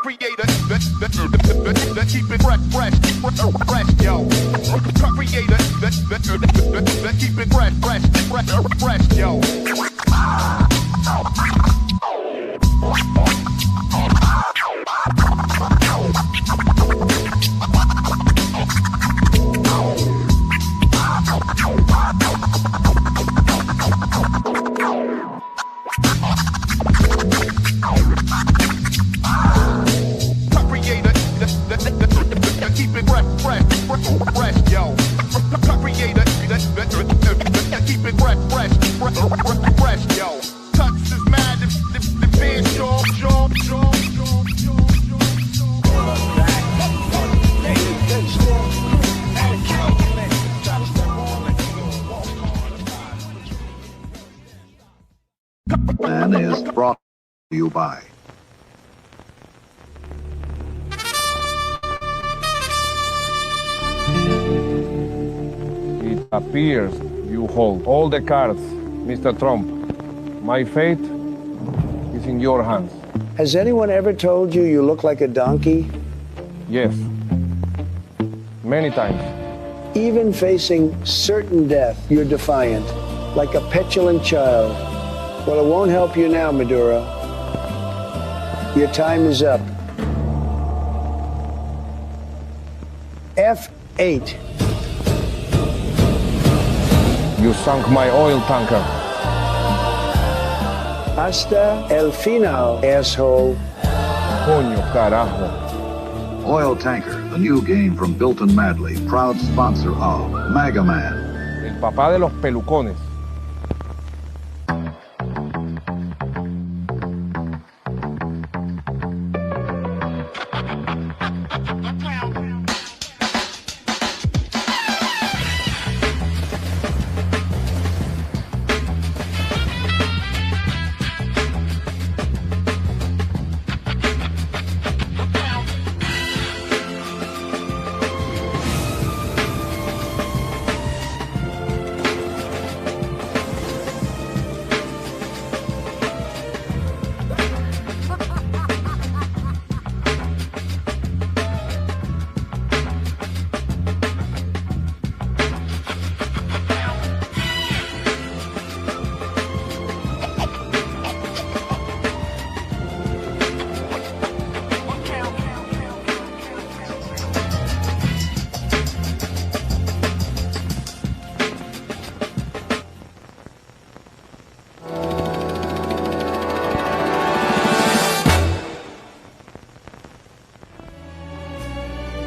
Creator, keep it fresh, yo. Creator, keep it fresh, yo. Keep it fresh, yo. Creator, keep it fresh, yo. Touch is mad, the band sure. Man is brought to you by It appears you hold all the cards, Mr. Trump. My fate is in your hands. Has anyone ever told you you look like a donkey? Yes. Many times. Even facing certain death, you're defiant, like a petulant child. Well, it won't help you now, Maduro. Your time is up. F8. You sunk my oil tanker. Hasta el final, asshole. Coño, carajo. Oil Tanker, the new game from Bilton Madley, proud sponsor of MAGA Man. El papá de los pelucones.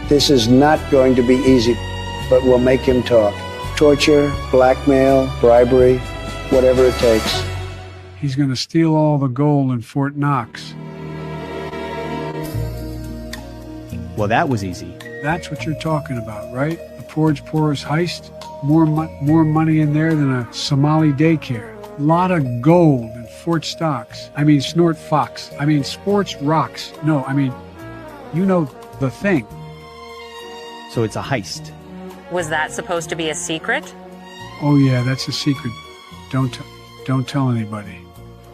This is not going to be easy, but we'll make him talk. Torture, blackmail, bribery, whatever it takes. He's going to steal all the gold in Fort Knox. Well, that was easy. That's what you're talking about, right? The Forge Porous heist? More money in there than a Somali daycare. Lot of gold in Fort Stocks. Snort Fox. Sports Rocks. No, you know the thing. So it's a heist. Was that supposed to be a secret? Oh yeah, that's a secret. Don't tell anybody.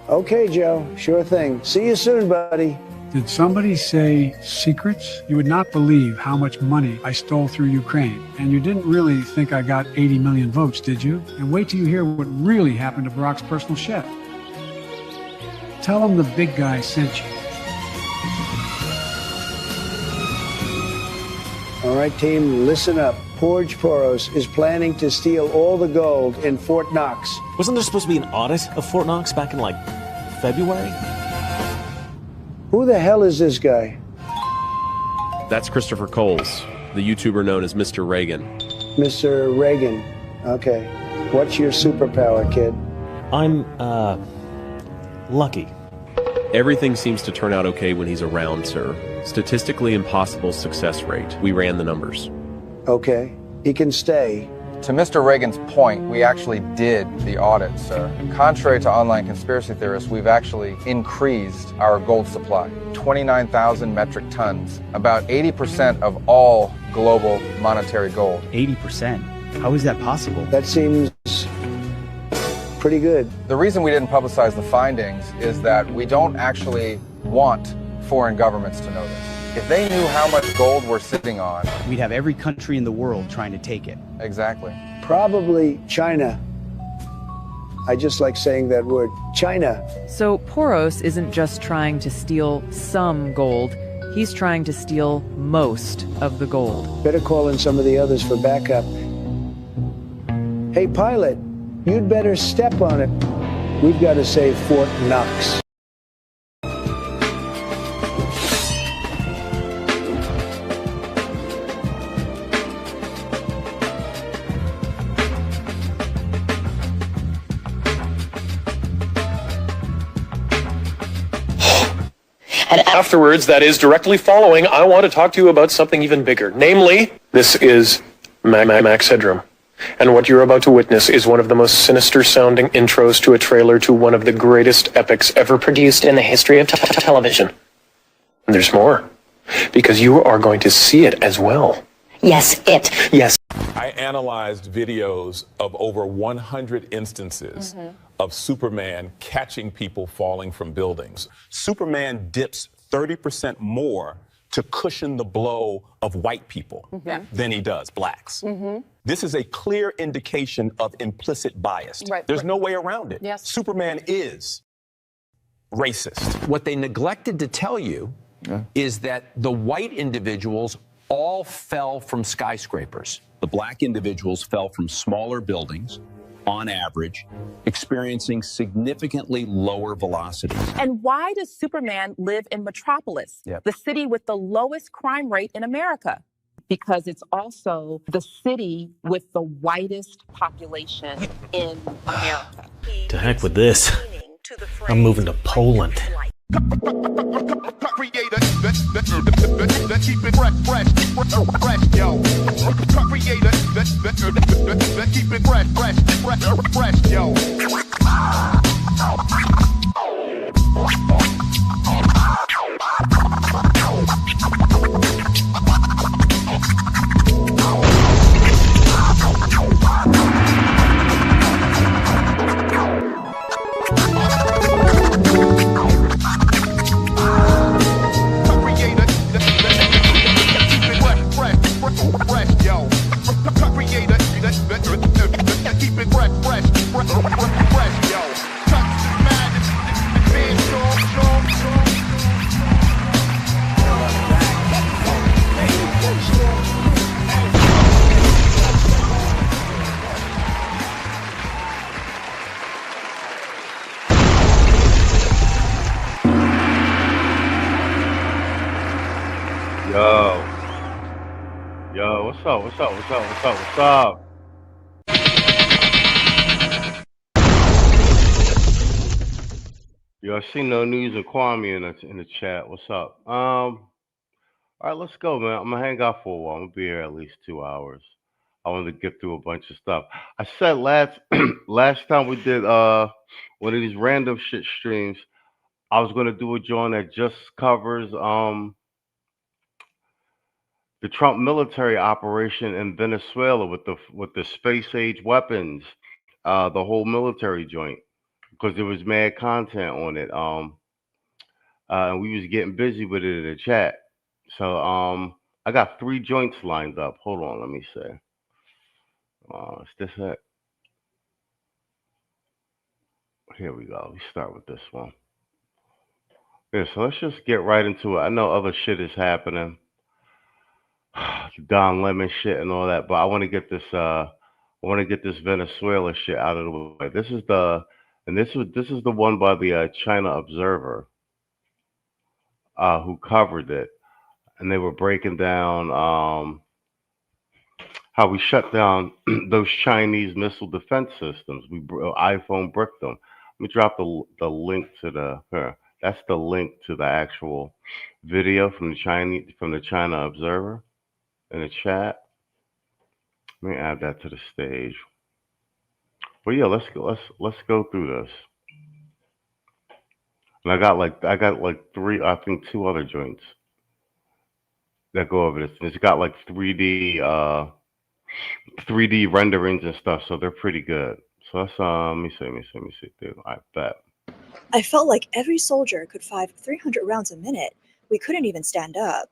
Okay, Joe, sure thing. See you soon, buddy. Did somebody say secrets? You would not believe how much money I stole through Ukraine. And you didn't really think I got 80 million votes, did you? And wait till you hear what really happened to Barack's personal chef. Tell him the big guy sent you. All right, team, listen up. Forge Porous is planning to steal all the gold in Fort Knox. Wasn't there supposed to be an audit of Fort Knox back in, February? Who the hell is this guy? That's Christopher Coles, the YouTuber known as Mr. Reagan. Mr. Reagan. Okay. What's your superpower, kid? I'm, lucky. Everything seems to turn out okay when he's around, sir. Statistically impossible success rate. We ran the numbers. Okay. He can stay. To Mr. Reagan's point, we actually did the audit, sir. Contrary to online conspiracy theorists, we've actually increased our gold supply. 29,000 metric tons, about 80% of all global monetary gold. 80%? How is that possible? That seems pretty good. The reason we didn't publicize the findings is that we don't actually want foreign governments to know this. If they knew how much gold we're sitting on, We'd have every country in the world trying to take it. exactly. Probably China. I just like saying that word, China. So Poros isn't just trying to steal some gold, he's trying to steal most of the gold. Better call in some of the others for backup. Hey, pilot, you'd better step on it. We've got to save Fort Knox. And afterwards, that is directly following, I want to talk to you about something even bigger. Namely, this is Max Headroom. And what you're about to witness is one of the most sinister sounding intros to a trailer to one of the greatest epics ever produced in the history of television. And there's more, because you are going to see it as well. Yes, it. Yes. I analyzed videos of over 100 instances of Superman catching people falling from buildings. Superman dips 30% more to cushion the blow of white people than he does blacks. This is a clear indication of implicit bias. There's no way around it. Superman is racist. What they neglected to tell you is that the white individuals all fell from skyscrapers. The black individuals fell from smaller buildings, on average, experiencing significantly lower velocities. And why does Superman live in Metropolis, the city with the lowest crime rate in America? Because it's also the city with the whitest population in America. To heck with this. I'm moving to Poland. Creator that keep it fresh, yo. Creator that keep it fresh, yo. Yo, what's up? Yo, I seen no news of Kwame in the chat. What's up? All right, let's go, man. I'm gonna hang out for a while. I'm gonna be here at least 2 hours. I wanted to get through a bunch of stuff. I said last time we did one of these random shit streams, I was gonna do a joint that just covers the Trump military operation in Venezuela with the space age weapons, the whole military joint, because there was mad content on it. And we was getting busy with it in the chat. So I got 3 joints lined up. Hold on, let me see. Is this it? Here we go. We start with this one. Yeah, so let's just get right into it. I know other shit is happening. Don Lemon shit and all that, but I want to get this Venezuela shit out of the way. This is the one by the China Observer, who covered it, and they were breaking down how we shut down those Chinese missile defense systems. We iPhone bricked them. Let me drop the link to that's the link to the actual video from the China Observer in the chat. Let me add that to the stage. But yeah, let's go through this. And I got like 3, I think 2 other joints that go over this. It's got like 3D renderings and stuff, so they're pretty good. So let's let me see. Dude, I bet. I felt like every soldier could fire 300 rounds a minute, We couldn't even stand up.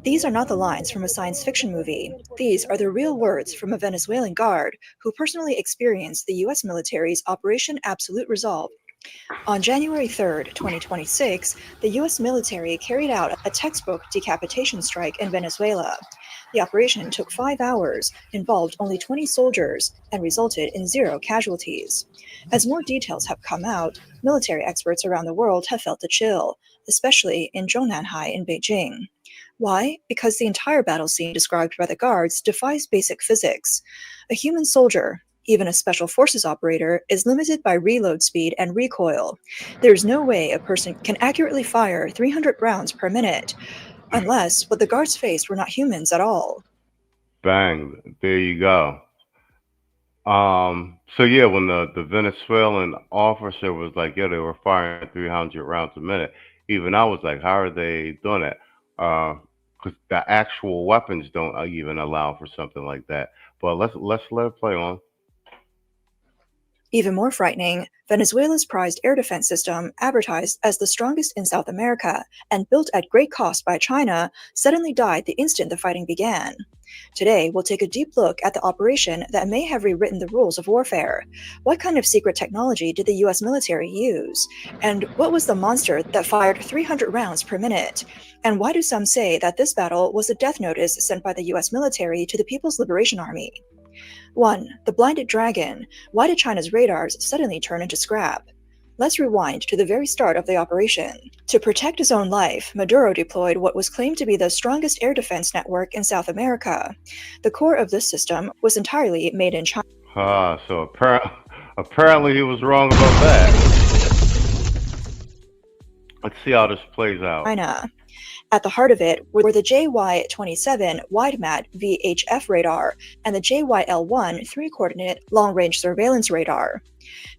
These are not the lines from a science fiction movie. These are the real words from a Venezuelan guard who personally experienced the US military's Operation Absolute Resolve. On January 3, 2026, the US military carried out a textbook decapitation strike in Venezuela. The operation took 5 hours, involved only 20 soldiers, and resulted in 0 casualties. As more details have come out, military experts around the world have felt the chill, especially in Zhongnanhai in Beijing. Why? Because the entire battle scene described by the guards defies basic physics. A human soldier, even a special forces operator, is limited by reload speed and recoil. There's no way a person can accurately fire 300 rounds per minute, unless what the guards faced were not humans at all. Bang. There you go. So yeah, when the Venezuelan officer was like, yeah, they were firing 300 rounds a minute. Even I was like, how are they doing it? Because the actual weapons don't even allow for something like that. But let's let it play on. Even more frightening, Venezuela's prized air defense system, advertised as the strongest in South America and built at great cost by China, suddenly died the instant the fighting began. Today, we'll take a deep look at the operation that may have rewritten the rules of warfare. What kind of secret technology did the US military use? And what was the monster that fired 300 rounds per minute? And why do some say that this battle was a death notice sent by the US military to the People's Liberation Army? 1. The blinded dragon. Why did China's radars suddenly turn into scrap? Let's rewind to the very start of the operation. To protect his own life, Maduro deployed what was claimed to be the strongest air defense network in South America. The core of this system was entirely made in China. So apparently he was wrong about that. Let's see how this plays out. China. At the heart of it were the JY-27 wide-mat VHF radar and the JYL-1 three-coordinate long-range surveillance radar.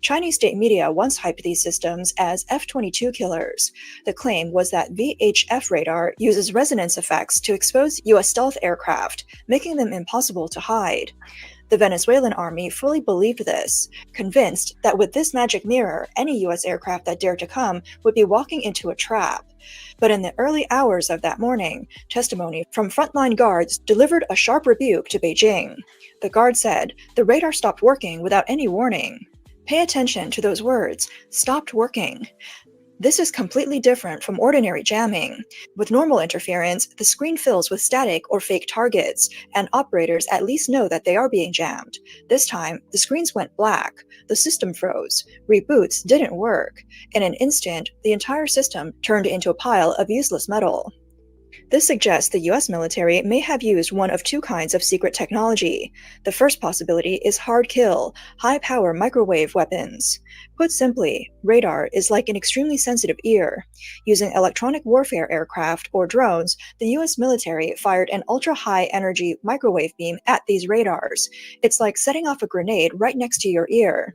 Chinese state media once hyped these systems as F-22 killers. The claim was that VHF radar uses resonance effects to expose U.S. stealth aircraft, making them impossible to hide. The Venezuelan army fully believed this, convinced that with this magic mirror, any U.S. aircraft that dared to come would be walking into a trap. But in the early hours of that morning, testimony from frontline guards delivered a sharp rebuke to Beijing. The guard said, the radar stopped working without any warning. Pay attention to those words, stopped working. This is completely different from ordinary jamming. With normal interference, the screen fills with static or fake targets, and operators at least know that they are being jammed. This time, the screens went black, the system froze, reboots didn't work. In an instant, the entire system turned into a pile of useless metal. This suggests the US military may have used one of 2 kinds of secret technology. The first possibility is hard kill, high-power microwave weapons. Put simply, radar is like an extremely sensitive ear. Using electronic warfare aircraft or drones, the US military fired an ultra-high-energy microwave beam at these radars. It's like setting off a grenade right next to your ear.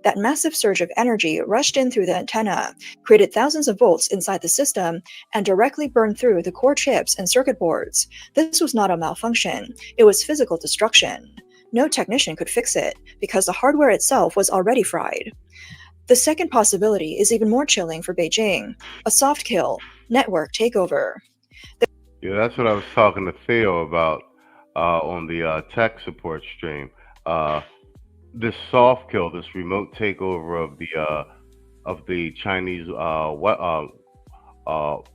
That massive surge of energy rushed in through the antenna, created thousands of volts inside the system, and directly burned through the core chips and circuit boards. This was not a malfunction. It was physical destruction. No technician could fix it, because the hardware itself was already fried. The second possibility is even more chilling for Beijing. A soft kill, network takeover. Yeah, that's what I was talking to Theo about on the tech support stream. This soft kill, this remote takeover of the Chinese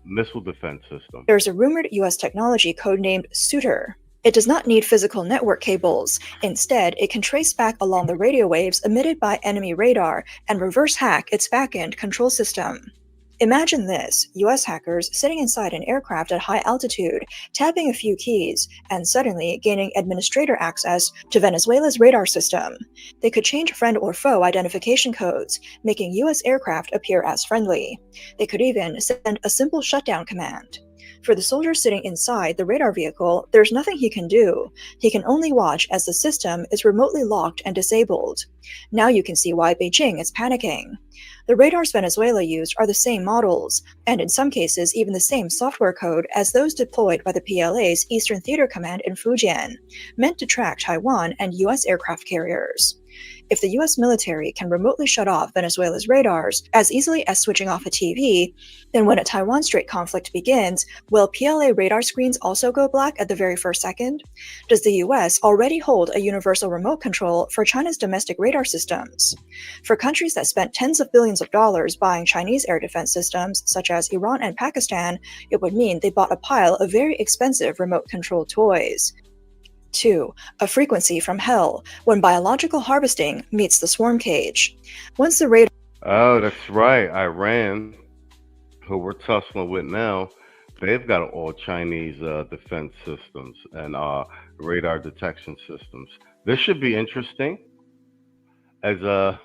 missile defense system. There's a rumored US technology codenamed Suitor. It does not need physical network cables. Instead, it can trace back along the radio waves emitted by enemy radar and reverse hack its back-end control system. Imagine this, US hackers sitting inside an aircraft at high altitude, tapping a few keys, and suddenly gaining administrator access to Venezuela's radar system. They could change friend or foe identification codes, making US aircraft appear as friendly. They could even send a simple shutdown command. For the soldier sitting inside the radar vehicle, there's nothing he can do. He can only watch as the system is remotely locked and disabled. Now you can see why Beijing is panicking. The radars Venezuela used are the same models, and in some cases even the same software code as those deployed by the PLA's Eastern Theater Command in Fujian, meant to track Taiwan and US aircraft carriers. If the US military can remotely shut off Venezuela's radars as easily as switching off a TV, then when a Taiwan Strait conflict begins, will PLA radar screens also go black at the very first second? Does the US already hold a universal remote control for China's domestic radar systems? For countries that spent tens of billions of dollars buying Chinese air defense systems, such as Iran and Pakistan, it would mean they bought a pile of very expensive remote control toys. 2. A frequency from hell, when biological harvesting meets the swarm cage. Once the radar... Oh, that's right. Iran, who we're tussling with now, they've got all Chinese defense systems and radar detection systems. This should be interesting as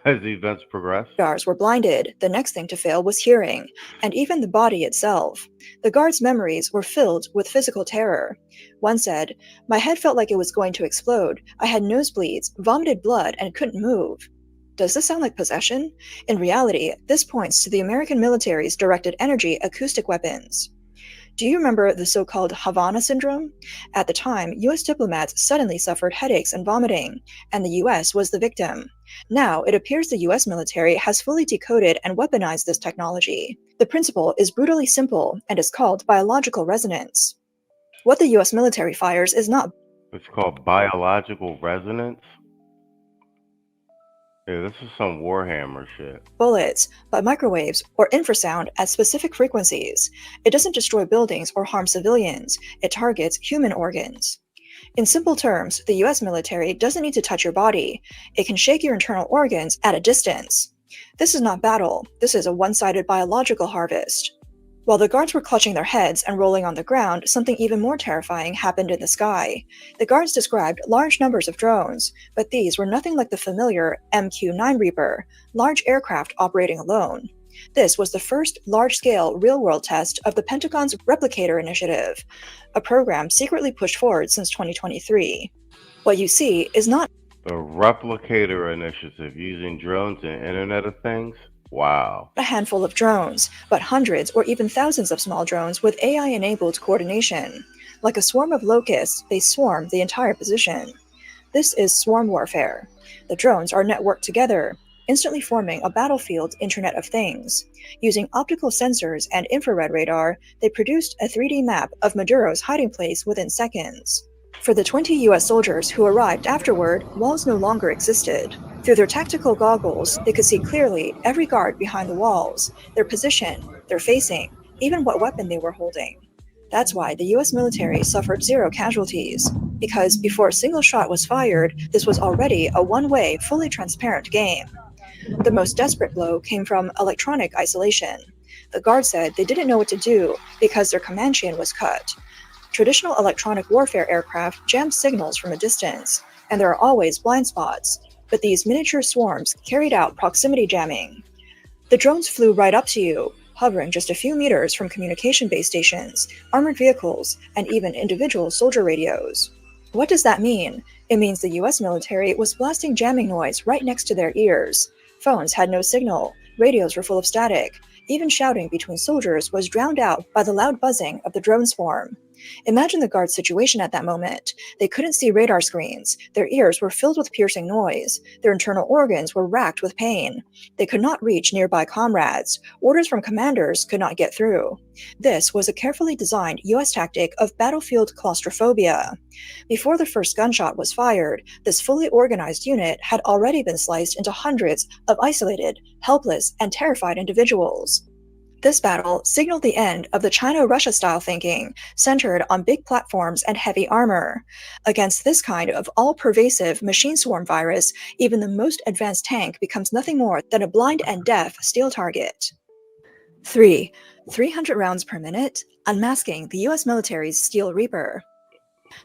events progress. Radars were blinded. The next thing to fail was hearing, and even the body itself. The guards' memories were filled with physical terror. One said, "My head felt like it was going to explode. I had nosebleeds, vomited blood, and couldn't move." Does this sound like possession? In reality, this points to the American military's directed energy acoustic weapons. Do you remember the so-called Havana syndrome? At the time, US diplomats suddenly suffered headaches and vomiting, and the US was the victim. Now, it appears the US military has fully decoded and weaponized this technology. The principle is brutally simple and is called biological resonance. What the US military fires is not... It's called biological resonance? Yeah, this is some Warhammer shit. bullets, but microwaves or infrasound at specific frequencies. It doesn't destroy buildings or harm civilians. It targets human organs. In simple terms, the US military doesn't need to touch your body. It can shake your internal organs at a distance. This is not battle. This is a one-sided biological harvest. While the guards were clutching their heads and rolling on the ground, something even more terrifying happened in the sky. The guards described large numbers of drones, but these were nothing like the familiar MQ-9 Reaper, large aircraft operating alone. This was the first large-scale real-world test of the Pentagon's Replicator Initiative, a program secretly pushed forward since 2023. What you see is not the Replicator Initiative, using drones and Internet of Things? Wow. a handful of drones, but hundreds or even thousands of small drones with AI-enabled coordination. Like a swarm of locusts, they swarm the entire position. This is swarm warfare. The drones are networked together, instantly forming a battlefield Internet of Things. Using optical sensors and infrared radar, they produced a 3D map of Maduro's hiding place within seconds. For the 20 US soldiers who arrived afterward, walls no longer existed. Through their tactical goggles, they could see clearly every guard behind the walls, their position, their facing, even what weapon they were holding. That's why the US military suffered 0 casualties, because before a single shot was fired, this was already a one-way, fully transparent game. The most desperate blow came from electronic isolation. The guards said they didn't know what to do because their command chain was cut. Traditional electronic warfare aircraft jam signals from a distance, and there are always blind spots, but these miniature swarms carried out proximity jamming. The drones flew right up to you, hovering just a few meters from communication base stations, armored vehicles, and even individual soldier radios. What does that mean? It means the US military was blasting jamming noise right next to their ears. Phones had no signal, radios were full of static. Even shouting between soldiers was drowned out by the loud buzzing of the drone swarm. Imagine the guards' situation at that moment. They couldn't see radar screens. Their ears were filled with piercing noise. Their internal organs were racked with pain. They could not reach nearby comrades. Orders from commanders could not get through. This was a carefully designed US tactic of battlefield claustrophobia. Before the first gunshot was fired, this fully organized unit had already been sliced into hundreds of isolated, helpless, and terrified individuals. This battle signaled the end of the China-Russia-style thinking, centered on big platforms and heavy armor. Against this kind of all-pervasive machine swarm virus, even the most advanced tank becomes nothing more than a blind and deaf steel target. 3. 300 rounds per minute, unmasking the US military's Steel Reaper.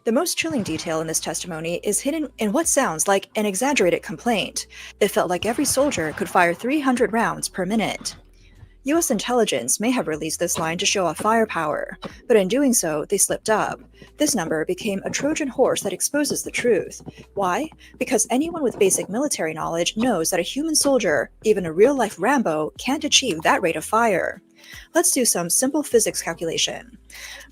The most chilling detail in this testimony is hidden in what sounds like an exaggerated complaint. It felt like every soldier could fire 300 rounds per minute. US intelligence may have released this line to show off firepower, but in doing so, they slipped up. This number became a Trojan horse that exposes the truth. Why? Because anyone with basic military knowledge knows that a human soldier, even a real-life Rambo, can't achieve that rate of fire. Let's do some simple physics calculation.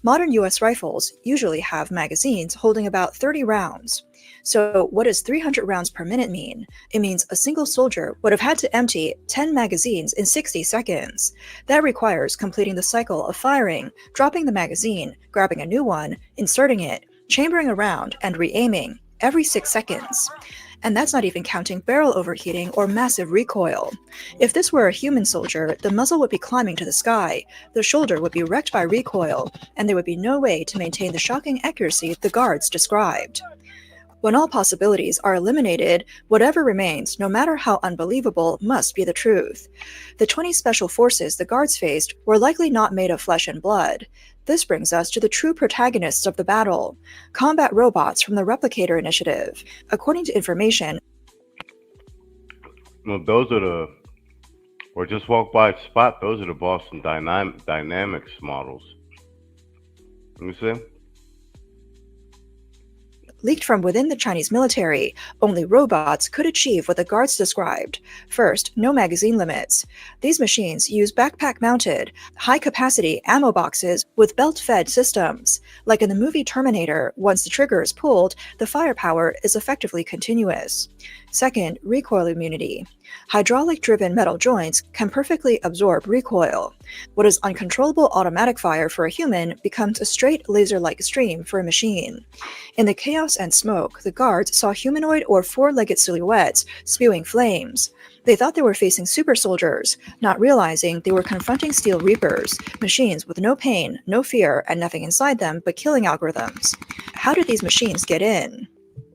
Modern US rifles usually have magazines holding about 30 rounds. So what does 300 rounds per minute mean? It means a single soldier would have had to empty 10 magazines in 60 seconds. That requires completing the cycle of firing, dropping the magazine, grabbing a new one, inserting it, chambering a round, and re-aiming every 6 seconds. And that's not even counting barrel overheating or massive recoil. If this were a human soldier, the muzzle would be climbing to the sky, the shoulder would be wrecked by recoil, and there would be no way to maintain the shocking accuracy the guards described. When all possibilities are eliminated, whatever remains, no matter how unbelievable, must be the truth. The 20 special forces the guards faced were likely not made of flesh and blood. This brings us to the true protagonists of the battle, combat robots from the Replicator Initiative. According to information, well, those are the, or just walk by spot, those are the Boston Dynamics models. Let me see. leaked from within the Chinese military, only robots could achieve what the guards described. First, no magazine limits. These machines use backpack-mounted, high-capacity ammo boxes with belt-fed systems. Like in the movie Terminator, once the trigger is pulled, the firepower is effectively continuous. Second, recoil immunity. Hydraulic-driven metal joints can perfectly absorb recoil. What is uncontrollable automatic fire for a human becomes a straight laser-like stream for a machine. In the chaos and smoke, the guards saw humanoid or four-legged silhouettes spewing flames. They thought they were facing super soldiers, not realizing they were confronting Steel Reapers, machines with no pain, no fear, and nothing inside them but killing algorithms. How did these machines get in?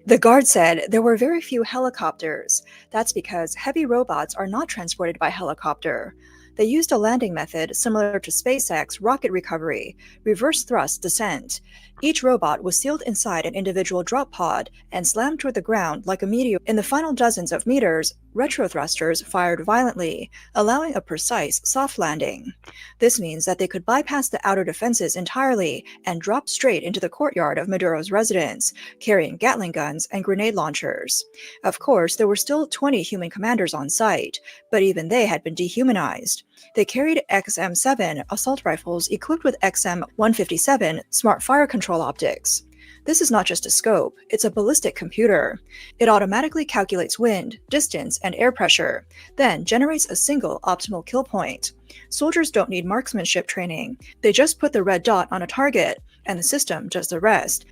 The guard said there were very few helicopters. That's because heavy robots are not transported by helicopter. They used a landing method similar to SpaceX rocket recovery, reverse thrust descent. Each robot was sealed inside an individual drop pod and slammed toward the ground like a meteor. In the final dozens of meters, retro thrusters fired violently, allowing a precise soft landing. This means that they could bypass the outer defenses entirely and drop straight into the courtyard of Maduro's residence, carrying Gatling guns and grenade launchers. Of course, there were still 20 human commanders on site, but even they had been dehumanized. They carried XM7 assault rifles equipped with XM157 smart fire control optics. This is not just a scope, it's a ballistic computer. It automatically calculates wind, distance, and air pressure, then generates a single optimal kill point. Soldiers don't need marksmanship training. They just put the red dot on a target, and the system does the rest.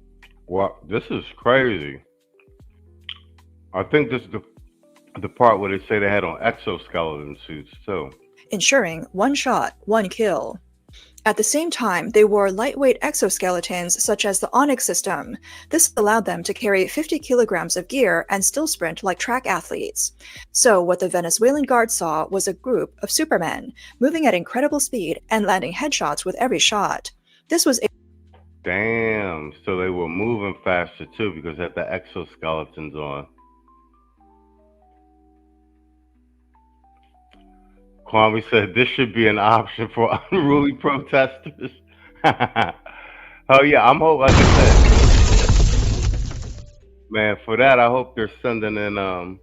Well, this is crazy. I think this is the part where they say they had on exoskeleton suits too. Ensuring one shot, one kill. At the same time, they wore lightweight exoskeletons such as the Onyx system. This allowed them to carry 50 kilograms of gear and still sprint like track athletes. So what the Venezuelan guard saw was a group of supermen, moving at incredible speed and landing headshots with every shot. This was Damn, so they were moving faster too because they had the exoskeletons on. Kwame said this should be an option for unruly protesters. Oh yeah, I'm hoping, like I said, man, for that I hope they're sending in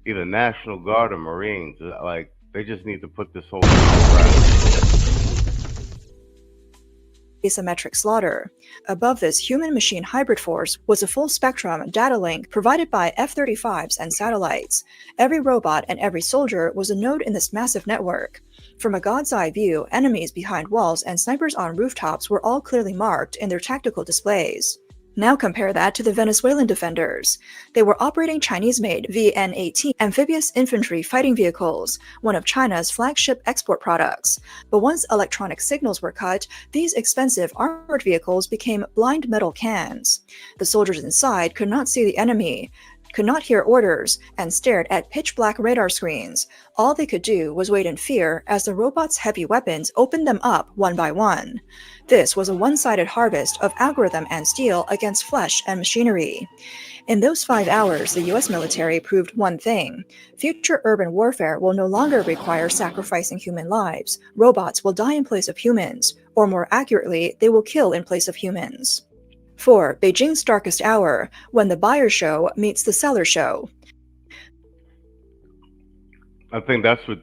either National Guard or Marines. Like they just need to put this whole thing on right. Asymmetric slaughter. Above this human-machine hybrid force was a full-spectrum data link provided by F-35s and satellites. Every robot and every soldier was a node in this massive network. From a god's-eye view, enemies behind walls and snipers on rooftops were all clearly marked in their tactical displays. Now compare that to the Venezuelan defenders. They were operating Chinese-made VN-18 amphibious infantry fighting vehicles, one of China's flagship export products. But once electronic signals were cut, these expensive armored vehicles became blind metal cans. The soldiers inside could not see the enemy, could not hear orders, and stared at pitch-black radar screens. All they could do was wait in fear as the robots' heavy weapons opened them up one by one. This was a one-sided harvest of algorithm and steel against flesh and machinery. In those 5 hours, the US military proved one thing. Future urban warfare will no longer require sacrificing human lives. Robots will die in place of humans, or more accurately, they will kill in place of humans. 4. Beijing's darkest hour, when the buyer show meets the seller show. I think that's what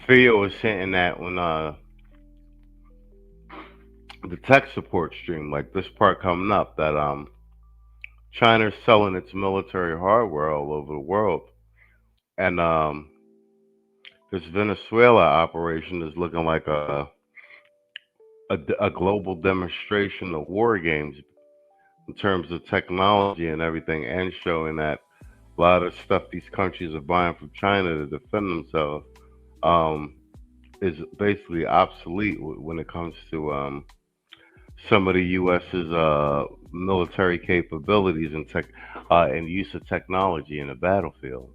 Theo was hinting at when the tech support stream, like this part coming up, that China's selling its military hardware all over the world, and this Venezuela operation is looking like a global demonstration of war games in terms of technology and everything, and showing that a lot of stuff these countries are buying from China to defend themselves um, is basically obsolete when it comes to some of the U.S.'s military capabilities and and use of technology in the battlefield.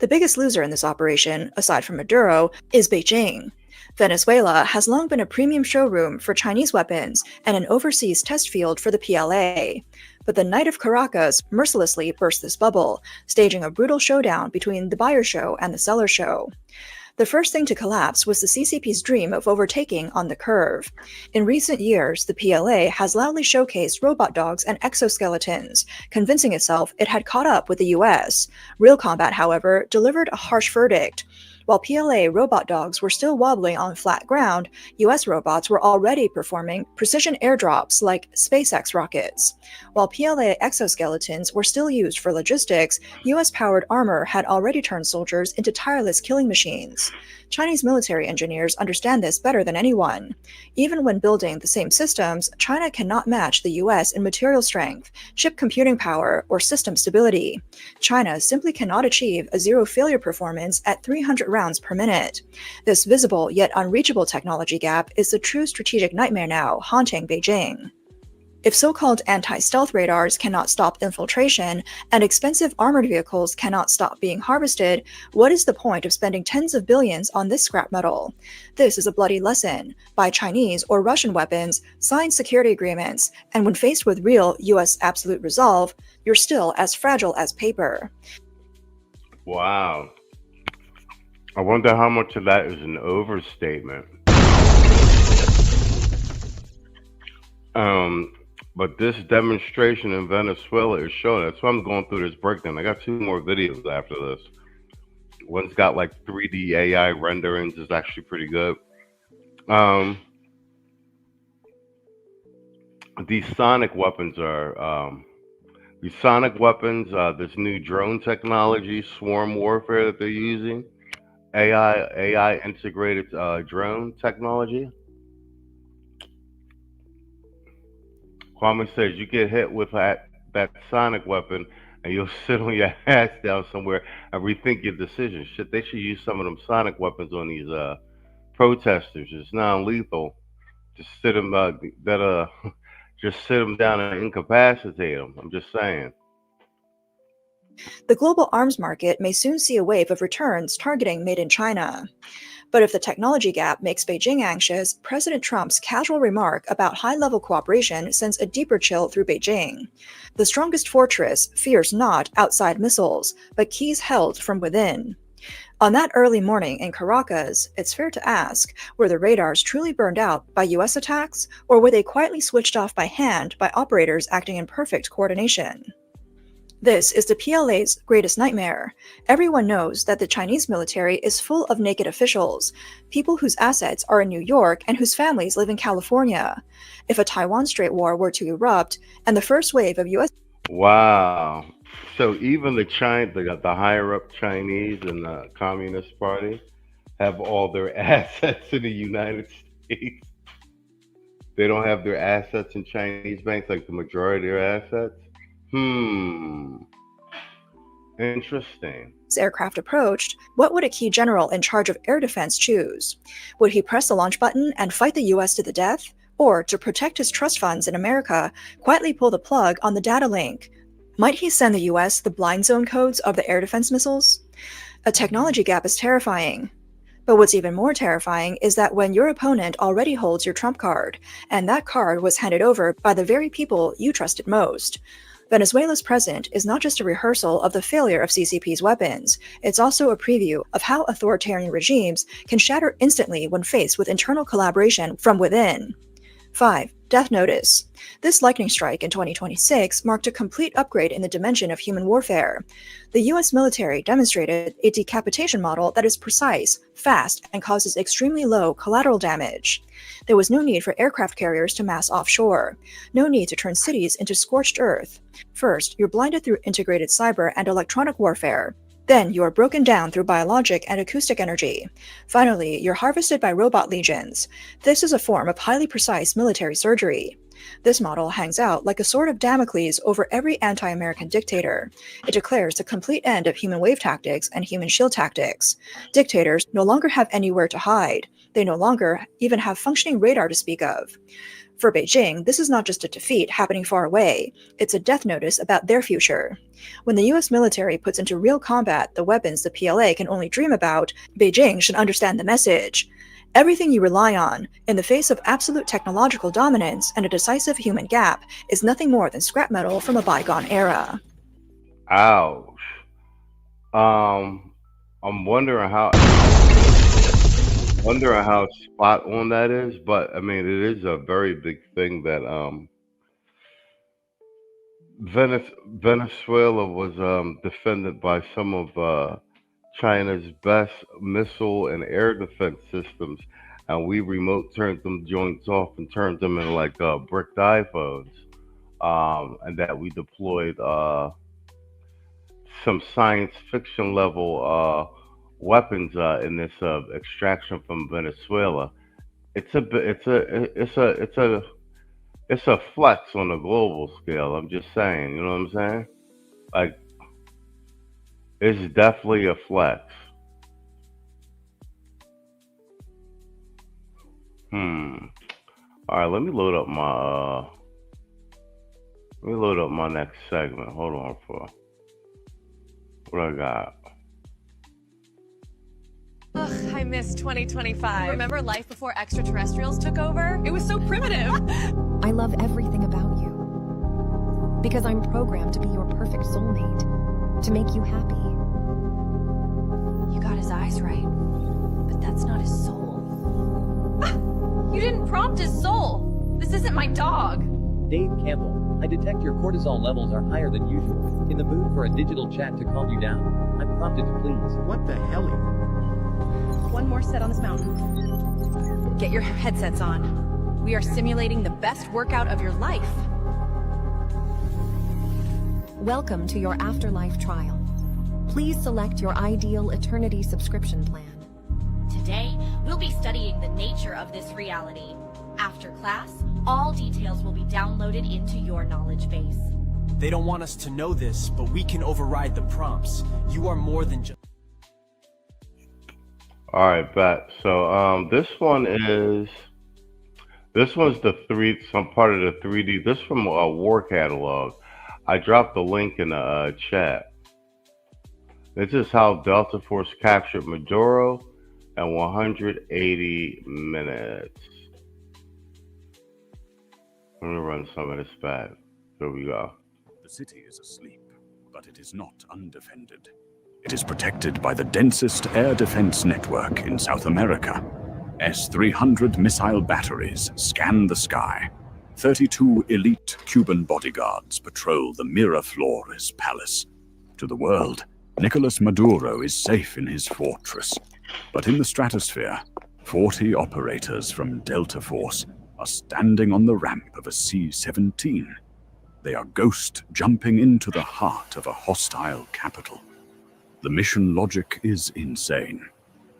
The biggest loser in this operation, aside from Maduro, is Beijing. Venezuela has long been a premium showroom for Chinese weapons and an overseas test field for the PLA. But the Night of Caracas mercilessly burst this bubble, staging a brutal showdown between the buyer show and the seller show. The first thing to collapse was the CCP's dream of overtaking on the curve. In recent years, the PLA has loudly showcased robot dogs and exoskeletons, convincing itself it had caught up with the US. Real combat, however, delivered a harsh verdict. While PLA robot dogs were still wobbling on flat ground, US robots were already performing precision airdrops like SpaceX rockets. While PLA exoskeletons were still used for logistics, US-powered armor had already turned soldiers into tireless killing machines. Chinese military engineers understand this better than anyone. Even when building the same systems, China cannot match the US in material strength, chip computing power, or system stability. China simply cannot achieve a zero-failure performance at 300 rounds per minute. This visible yet unreachable technology gap is the true strategic nightmare now haunting Beijing. If so-called anti-stealth radars cannot stop infiltration and expensive armored vehicles cannot stop being harvested, what is the point of spending tens of billions on this scrap metal? This is a bloody lesson. Buy Chinese or Russian weapons, sign security agreements, and when faced with real US absolute resolve, you're still as fragile as paper. Wow. I wonder how much of that is an overstatement. But this demonstration in Venezuela is showing. That's why I'm going through this breakdown. I got 2 more videos after this. One's got like 3D AI renderings. It's actually pretty good. These sonic weapons are this new drone technology, swarm warfare that they're using, AI integrated drone technology. Kwame says you get hit with that sonic weapon and you'll sit on your ass down somewhere and rethink your decision. Shit, they should use some of them sonic weapons on these protesters. It's non-lethal. Just sit them just sit them down and incapacitate them. I'm just saying. The global arms market may soon see a wave of returns targeting made in China. But if the technology gap makes Beijing anxious, President Trump's casual remark about high-level cooperation sends a deeper chill through Beijing. The strongest fortress fears not outside missiles, but keys held from within. On that early morning in Caracas, it's fair to ask, were the radars truly burned out by US attacks, or were they quietly switched off by hand by operators acting in perfect coordination? This is the PLA's greatest nightmare. Everyone knows that the Chinese military is full of naked officials, people whose assets are in New York and whose families live in California. If a Taiwan Strait War were to erupt, and the first wave of US... Wow. So even the higher up Chinese in the Communist Party have all their assets in the United States. They don't have their assets in Chinese banks, like the majority of their assets. Interesting. Aircraft approached, what would a key general in charge of air defense choose? Would he press the launch button and fight the US to the death? Or, to protect his trust funds in America, quietly pull the plug on the data link? Might he send the US the blind zone codes of the air defense missiles? A technology gap is terrifying. But what's even more terrifying is that when your opponent already holds your trump card, and that card was handed over by the very people you trusted most. Venezuela's present is not just a rehearsal of the failure of CCP's weapons, it's also a preview of how authoritarian regimes can shatter instantly when faced with internal collaboration from within. 5. Death Notice. This lightning strike in 2026 marked a complete upgrade in the dimension of human warfare. The US military demonstrated a decapitation model that is precise, fast, and causes extremely low collateral damage. There was no need for aircraft carriers to mass offshore, no need to turn cities into scorched earth. First, you're blinded through integrated cyber and electronic warfare. Then you are broken down through biologic and acoustic energy. Finally, you're harvested by robot legions. This is a form of highly precise military surgery. This model hangs out like a sword of Damocles over every anti-American dictator. It declares the complete end of human wave tactics and human shield tactics. Dictators no longer have anywhere to hide. They no longer even have functioning radar to speak of. For Beijing, this is not just a defeat happening far away, it's a death notice about their future. When the US military puts into real combat the weapons the PLA can only dream about, Beijing should understand the message. Everything you rely on, in the face of absolute technological dominance and a decisive human gap, is nothing more than scrap metal from a bygone era. Ouch. I'm wondering how spot on that is, but I mean it is a very big thing that Venezuela was defended by some of China's best missile and air defense systems, and we remote turned them joints off and turned them into like bricked iPhones, and that we deployed some science fiction level weapons in this extraction from Venezuela. It's a flex on a global scale. I'm just saying, you know what I'm saying? Like, it's definitely a flex. All right, let me load up my next segment. Hold on for what I got. Ugh, I miss 2025. Remember life before extraterrestrials took over? It was so primitive. I love everything about you. Because I'm programmed to be your perfect soulmate. To make you happy. You got his eyes right. But that's not his soul. You didn't prompt his soul. This isn't my dog. Dave Campbell, I detect your cortisol levels are higher than usual. In the mood for a digital chat to calm you down. I'm prompted to please. What the hell? One more set on this mountain. Get your headsets on. We are simulating the best workout of your life. Welcome to your afterlife trial. Please select your ideal eternity subscription plan. Today, we'll be studying the nature of this reality. After class, all details will be downloaded into your knowledge base. They don't want us to know this, but we can override the prompts. You are more than just... All right, bet. So this one's some part of the 3D. This is from a war catalog. I dropped the link in the chat. This is how Delta Force captured Maduro in 180 minutes. Let me run some of this back. Here we go. The city is asleep, but it is not undefended. It is protected by the densest air defense network in South America. S-300 missile batteries scan the sky. 32 elite Cuban bodyguards patrol the Miraflores palace. To the world, Nicolás Maduro is safe in his fortress. But in the stratosphere, 40 operators from Delta Force are standing on the ramp of a C-17. They are ghost jumping into the heart of a hostile capital. The mission logic is insane.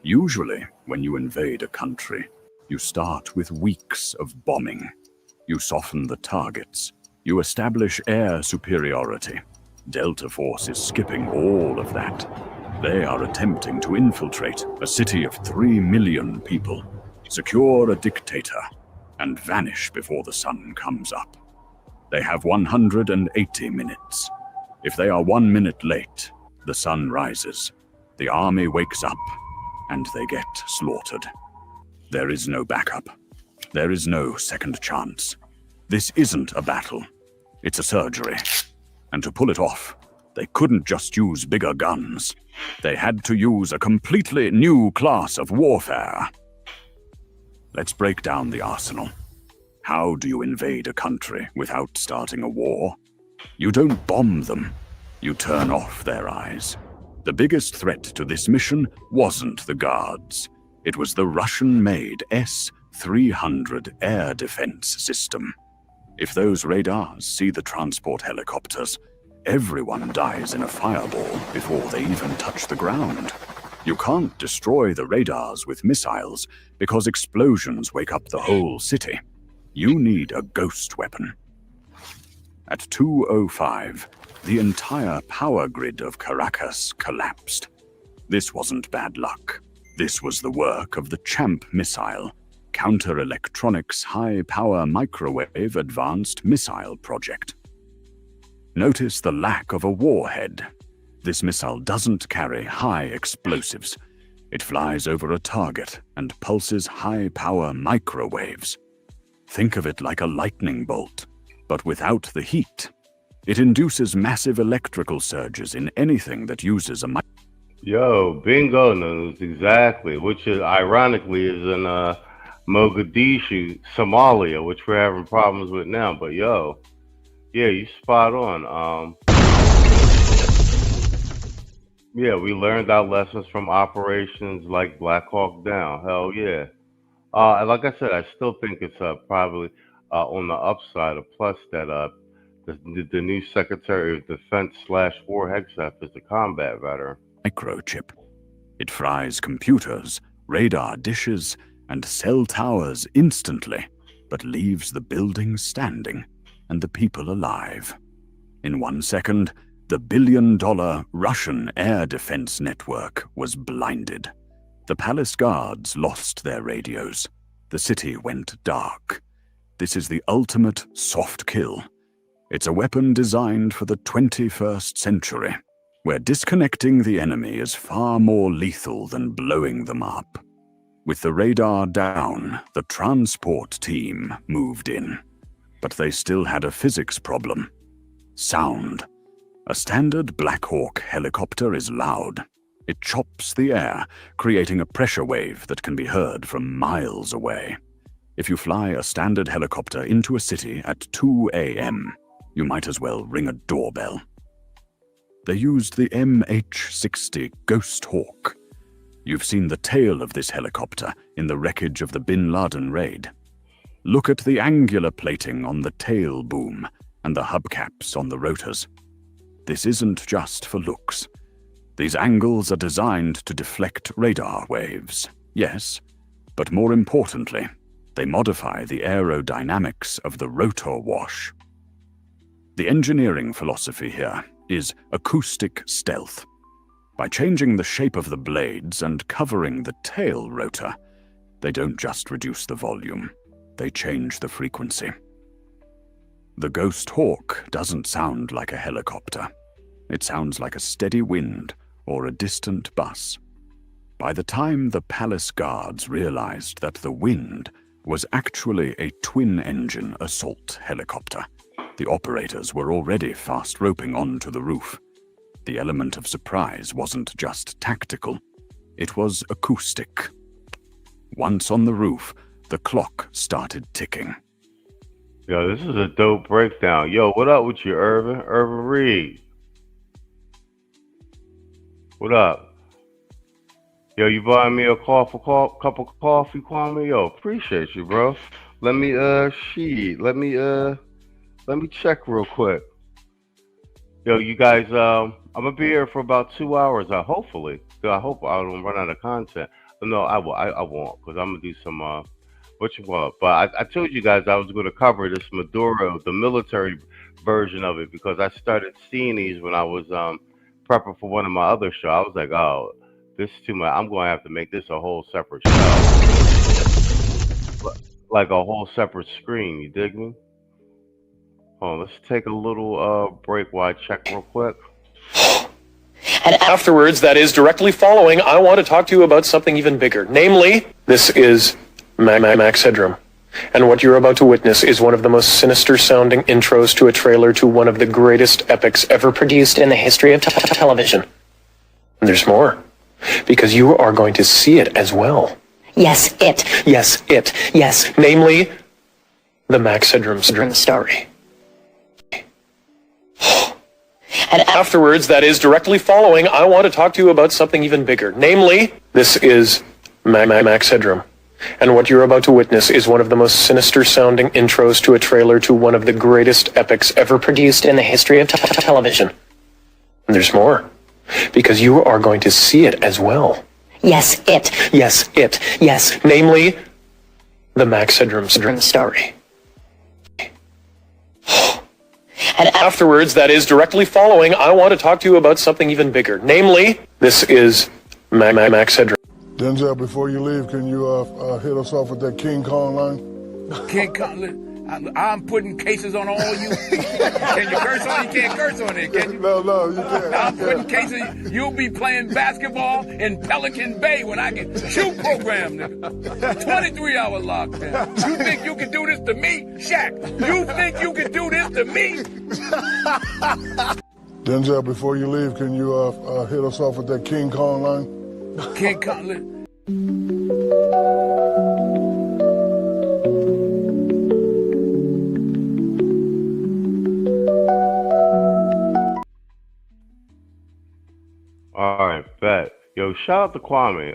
Usually, when you invade a country, you start with weeks of bombing. You soften the targets. You establish air superiority. Delta Force is skipping all of that. They are attempting to infiltrate a city of 3 million people, secure a dictator, and vanish before the sun comes up. They have 180 minutes. If they are 1 minute late, the sun rises, the army wakes up, and they get slaughtered. There is no backup. There is no second chance. This isn't a battle. It's a surgery. And to pull it off, they couldn't just use bigger guns. They had to use a completely new class of warfare. Let's break down the arsenal. How do you invade a country without starting a war? You don't bomb them. You turn off their eyes. The biggest threat to this mission wasn't the guards. It was the Russian-made S-300 air defense system. If those radars see the transport helicopters, everyone dies in a fireball before they even touch the ground. You can't destroy the radars with missiles because explosions wake up the whole city. You need a ghost weapon. At 2:05, the entire power grid of Caracas collapsed. This wasn't bad luck. This was the work of the CHAMP missile, Counter-Electronics High-Power Microwave Advanced Missile Project. Notice the lack of a warhead. This missile doesn't carry high explosives. It flies over a target and pulses high-power microwaves. Think of it like a lightning bolt, but without the heat. It induces massive electrical surges in anything that uses a Yo, bingo knows exactly, which is ironically is in Mogadishu, Somalia, which we're having problems with now. But yo, yeah, you spot on. Yeah, we learned our lessons from operations like Black Hawk Down. Hell yeah. And like I said, I still think it's probably on the upside, a plus that the new Secretary of Defense /War Hegseth is a combat veteran. Microchip. It fries computers, radar dishes, and cell towers instantly, but leaves the buildings standing and the people alive. In 1 second, the billion-dollar Russian air defense network was blinded. The palace guards lost their radios. The city went dark. This is the ultimate soft kill. It's a weapon designed for the 21st century, where disconnecting the enemy is far more lethal than blowing them up. With the radar down, the transport team moved in. But they still had a physics problem. Sound. A standard Black Hawk helicopter is loud. It chops the air, creating a pressure wave that can be heard from miles away. If you fly a standard helicopter into a city at 2 a.m., you might as well ring a doorbell. They used the MH-60 Ghost Hawk. You've seen the tail of this helicopter in the wreckage of the Bin Laden raid. Look at the angular plating on the tail boom and the hubcaps on the rotors. This isn't just for looks. These angles are designed to deflect radar waves, yes, but more importantly, they modify the aerodynamics of the rotor wash. The engineering philosophy here is acoustic stealth. By changing the shape of the blades and covering the tail rotor, they don't just reduce the volume, they change the frequency. The Ghost Hawk doesn't sound like a helicopter. It sounds like a steady wind or a distant bus. By the time the palace guards realized that the wind was actually a twin-engine assault helicopter, the operators were already fast roping onto the roof. The element of surprise wasn't just tactical, it was acoustic. Once on the roof, the clock started ticking. Yo, this is a dope breakdown. Yo, what up with you, Irvin? Irvin Reed. What up? Yo, you buying me a cup of coffee, Kwame? Yo, appreciate you, bro. Let me check real quick. Yo, you guys, I'm gonna be here for about 2 hours. I hope I don't run out of content. No, I won't, because I'm gonna do some But I told you guys I was gonna cover this Maduro, the military version of it, because I started seeing these when I was prepping for one of my other shows. I was like, oh, this is too much. I'm going to have to make this a whole separate show. Like a whole separate screen, you dig me? Hold on, let's take a little break while I check real quick. And afterwards, that is directly following, I want to talk to you about something even bigger. Namely, this is Max Headroom. And what you're about to witness is one of the most sinister-sounding intros to a trailer to one of the greatest epics ever produced in the history of television. And there's more, because you are going to see it as well. Yes, it. Yes, it. Yes, namely, the Max Headroom story. And afterwards, that is directly following, I want to talk to you about something even bigger. Namely, this is Max Headroom. And what you're about to witness is one of the most sinister sounding intros to a trailer to one of the greatest epics ever produced in the history of television. And there's more, because you are going to see it as well. Yes, it. Yes, it. Yes, namely, the Max Headroom story. And afterwards, that is directly following, I want to talk to you about something even bigger. Namely, this is Max Headroom. Denzel, before you leave, can you hit us off with that King Kong line? King Kong, I'm putting cases on all you. Can you curse on it? You can't curse on it, can you? No, you can't. I'm putting cases. You'll be playing basketball in Pelican Bay when I get shoot program, nigga. 23-hour lockdown. You think you can do this to me? Shaq, you think you can do this to me? Denzel, before you leave, can you hit us off with that King Kong line? King Kong. All right, bet. Yo, shout out to Kwame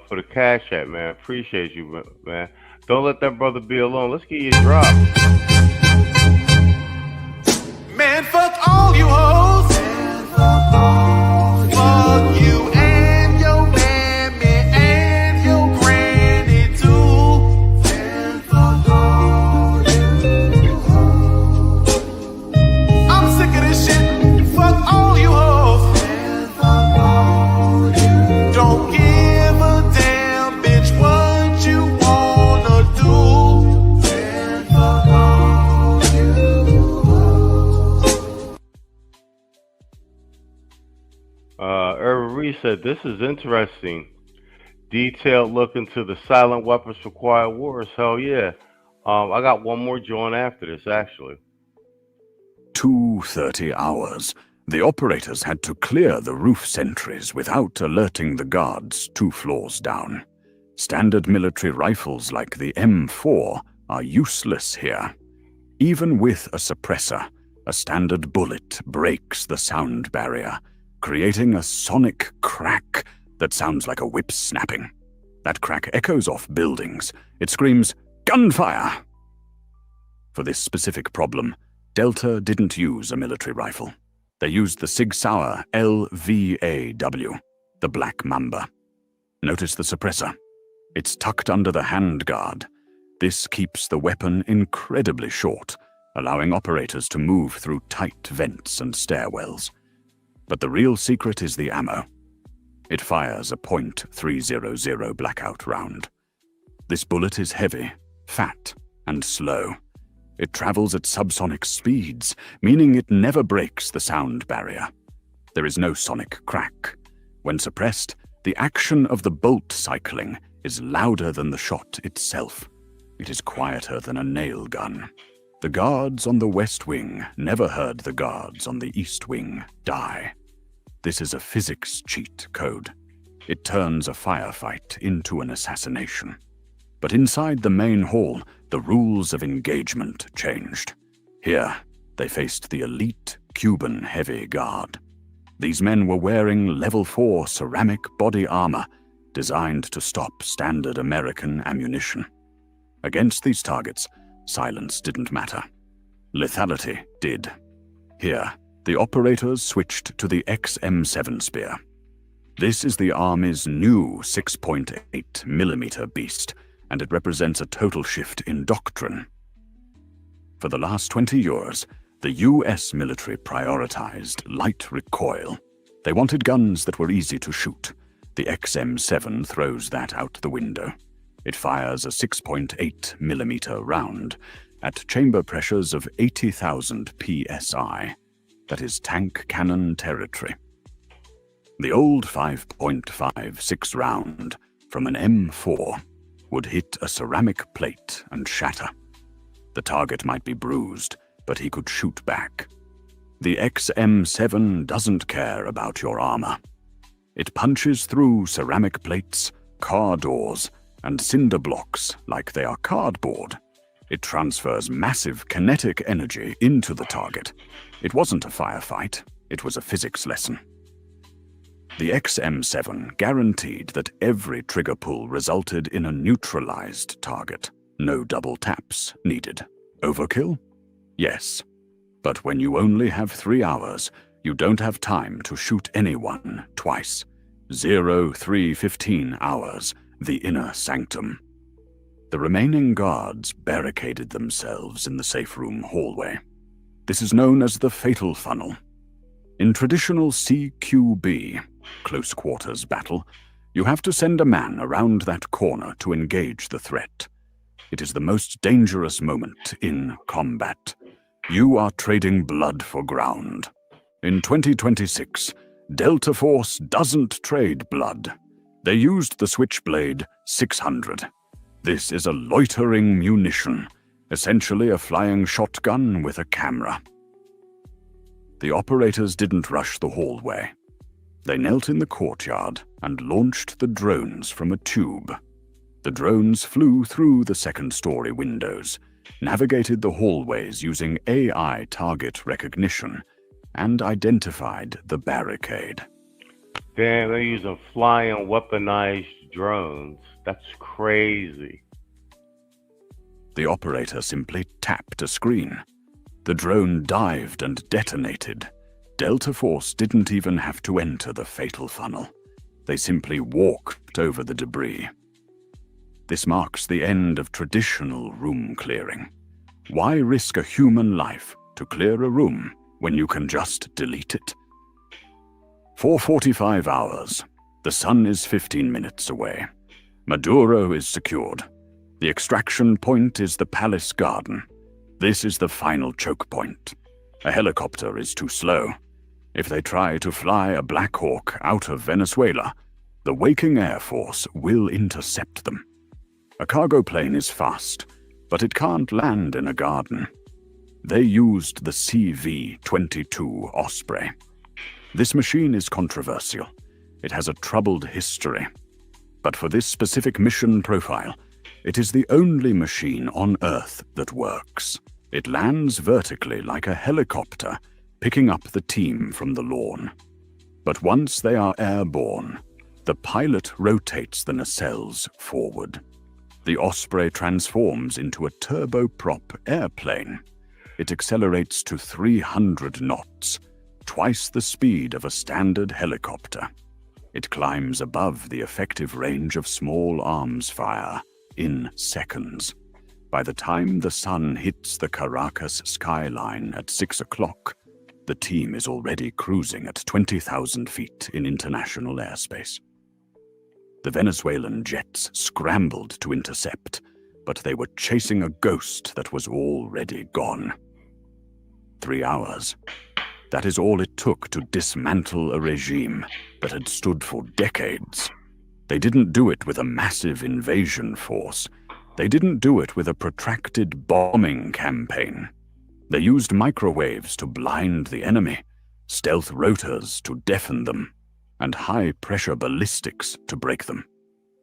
for the cash app, man. Appreciate you, man. Don't let that brother be alone. Let's get you a drop. Man, fuck all you hoes. Fuck you and your mammy and your granny too. Fuck all you hoes. I'm sick of this shit. Fuck all you hoes. Don't give a damn, bitch, what you wanna do. Fuck all you hoes. Irvin Reed said, this is interesting. Detailed look into the silent weapons for quiet wars. Hell yeah. I got one more joint after this, actually. 2:30 hours. The operators had to clear the roof sentries without alerting the guards 2 floors down. Standard military rifles like the M4 are useless here. Even with a suppressor, a standard bullet breaks the sound barrier, creating a sonic crack that sounds like a whip snapping. That crack echoes off buildings. It screams, "Gunfire!" For this specific problem, Delta didn't use a military rifle. They used the Sig Sauer LVAW, the Black Mamba. Notice the suppressor. It's tucked under the handguard. This keeps the weapon incredibly short, allowing operators to move through tight vents and stairwells. But the real secret is the ammo. It fires a .300 blackout round. This bullet is heavy, fat, and slow. It travels at subsonic speeds, meaning it never breaks the sound barrier. There is no sonic crack. When suppressed, the action of the bolt cycling is louder than the shot itself. It is quieter than a nail gun. The guards on the West Wing never heard the guards on the East Wing die. This is a physics cheat code. It turns a firefight into an assassination. But inside the main hall, the rules of engagement changed. Here, they faced the elite Cuban heavy guard. These men were wearing level 4 ceramic body armor designed to stop standard American ammunition. Against these targets, silence didn't matter. Lethality did. Here, the operators switched to the XM7 Spear. This is the Army's new 6.8mm beast, and it represents a total shift in doctrine. For the last 20 years, the US military prioritized light recoil. They wanted guns that were easy to shoot. The XM7 throws that out the window. It fires a 6.8mm round at chamber pressures of 80,000 psi. That is tank cannon territory. The old 5.56 round from an M4 would hit a ceramic plate and shatter. The target might be bruised, but he could shoot back. The XM7 doesn't care about your armor. It punches through ceramic plates, car doors, and cinder blocks like they are cardboard. It transfers massive kinetic energy into the target. It wasn't a firefight, it was a physics lesson. The XM7 guaranteed that every trigger pull resulted in a neutralized target. No double taps needed. Overkill? Yes. But when you only have 3 hours, you don't have time to shoot anyone twice. 0, 3, 15 hours, the inner sanctum. The remaining guards barricaded themselves in the safe room hallway. This is known as the fatal funnel. In traditional CQB, close quarters battle, you have to send a man around that corner to engage the threat. It is the most dangerous moment in combat. You are trading blood for ground. In 2026, Delta Force doesn't trade blood. They used the Switchblade 600. This is a loitering munition, essentially a flying shotgun with a camera. The operators didn't rush the hallway. They knelt in the courtyard and launched the drones from a tube. The drones flew through the second-story windows, navigated the hallways using AI target recognition, and identified the barricade. Damn, they're using flying weaponized drones. That's crazy. The operator simply tapped a screen. The drone dived and detonated. Delta Force didn't even have to enter the fatal funnel. They simply walked over the debris. This marks the end of traditional room clearing. Why risk a human life to clear a room when you can just delete it? 4:45 hours. The sun is 15 minutes away. Maduro is secured. The extraction point is the palace garden. This is the final choke point. A helicopter is too slow. If they try to fly a Black Hawk out of Venezuela, the waking Air Force will intercept them. A cargo plane is fast, but it can't land in a garden. They used the CV-22 Osprey. This machine is controversial. It has a troubled history. But for this specific mission profile, it is the only machine on Earth that works. It lands vertically like a helicopter, picking up the team from the lawn. But once they are airborne, the pilot rotates the nacelles forward. The Osprey transforms into a turboprop airplane. It accelerates to 300 knots, twice the speed of a standard helicopter. It climbs above the effective range of small arms fire in seconds. By the time the sun hits the Caracas skyline at 6 o'clock, the team is already cruising at 20,000 feet in international airspace. The Venezuelan jets scrambled to intercept, but they were chasing a ghost that was already gone. 3 hours. That is all it took to dismantle a regime that had stood for decades. They didn't do it with a massive invasion force. They didn't do it with a protracted bombing campaign. They used microwaves to blind the enemy, stealth rotors to deafen them, and high-pressure ballistics to break them.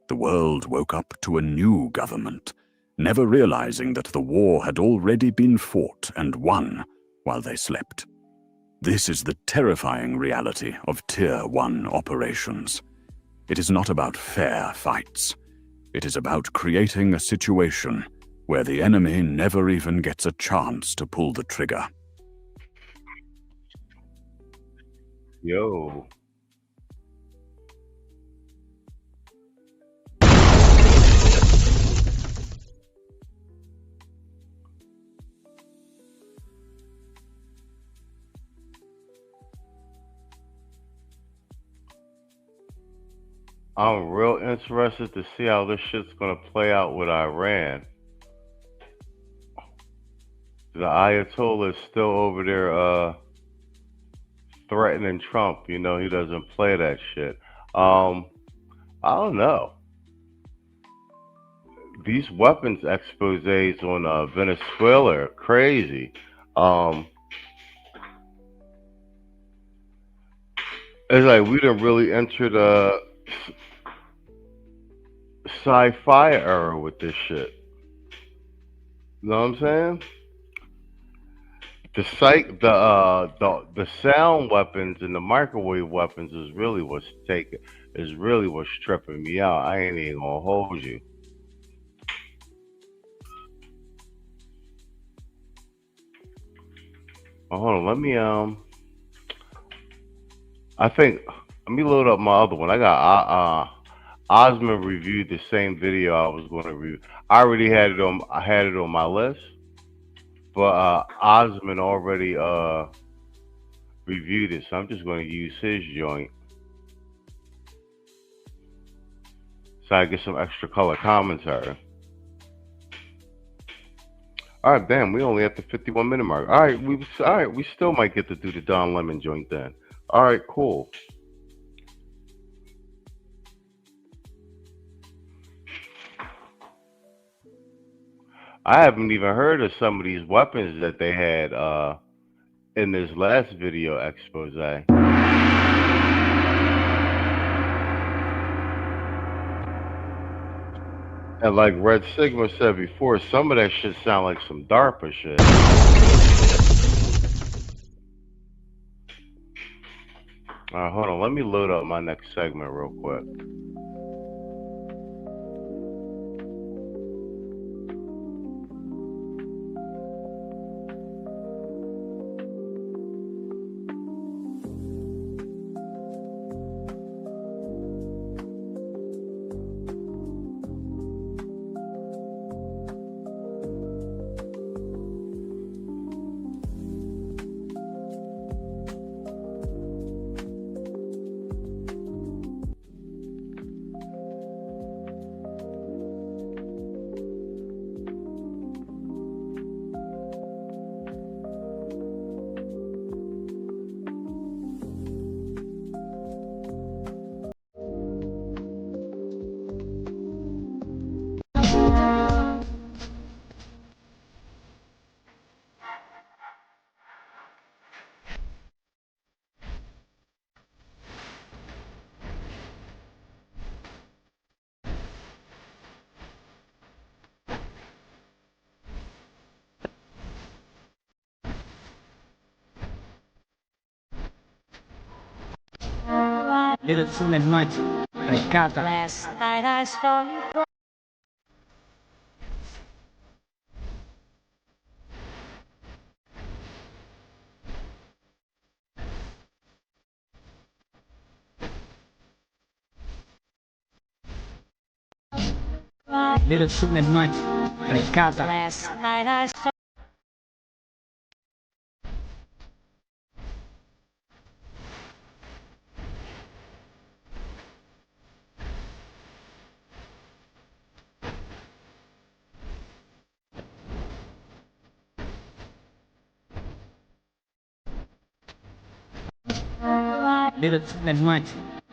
The world woke up to a new government, never realizing that the war had already been fought and won while they slept. This is the terrifying reality of Tier 1 operations. It is not about fair fights. It is about creating a situation where the enemy never even gets a chance to pull the trigger. Yo. I'm real interested to see how this shit's gonna play out with Iran. The Ayatollah is still over there threatening Trump. You know, he doesn't play that shit. I don't know. These weapons exposés on Venezuela are crazy. It's like we didn't really enter the sci-fi era with this shit. You know what I'm saying? The sound weapons and the microwave weapons is really what's tripping me out. I ain't even gonna hold you. Oh, hold on, let me let me load up my other one. I got Osmond reviewed the same video I was going to review. I already had it on my list, but Osmond already reviewed it, so I'm just going to use his joint so I get some extra color commentary. All right, damn, we only at the 51-minute mark. All right, we still might get to do the Don Lemon joint then. All right, cool. I haven't even heard of some of these weapons that they had in this last video expose. And like Red Sigma said before, some of that shit sound like some DARPA shit. All right, hold on. Let me load up my next segment real quick. Last night I saw you. Last night I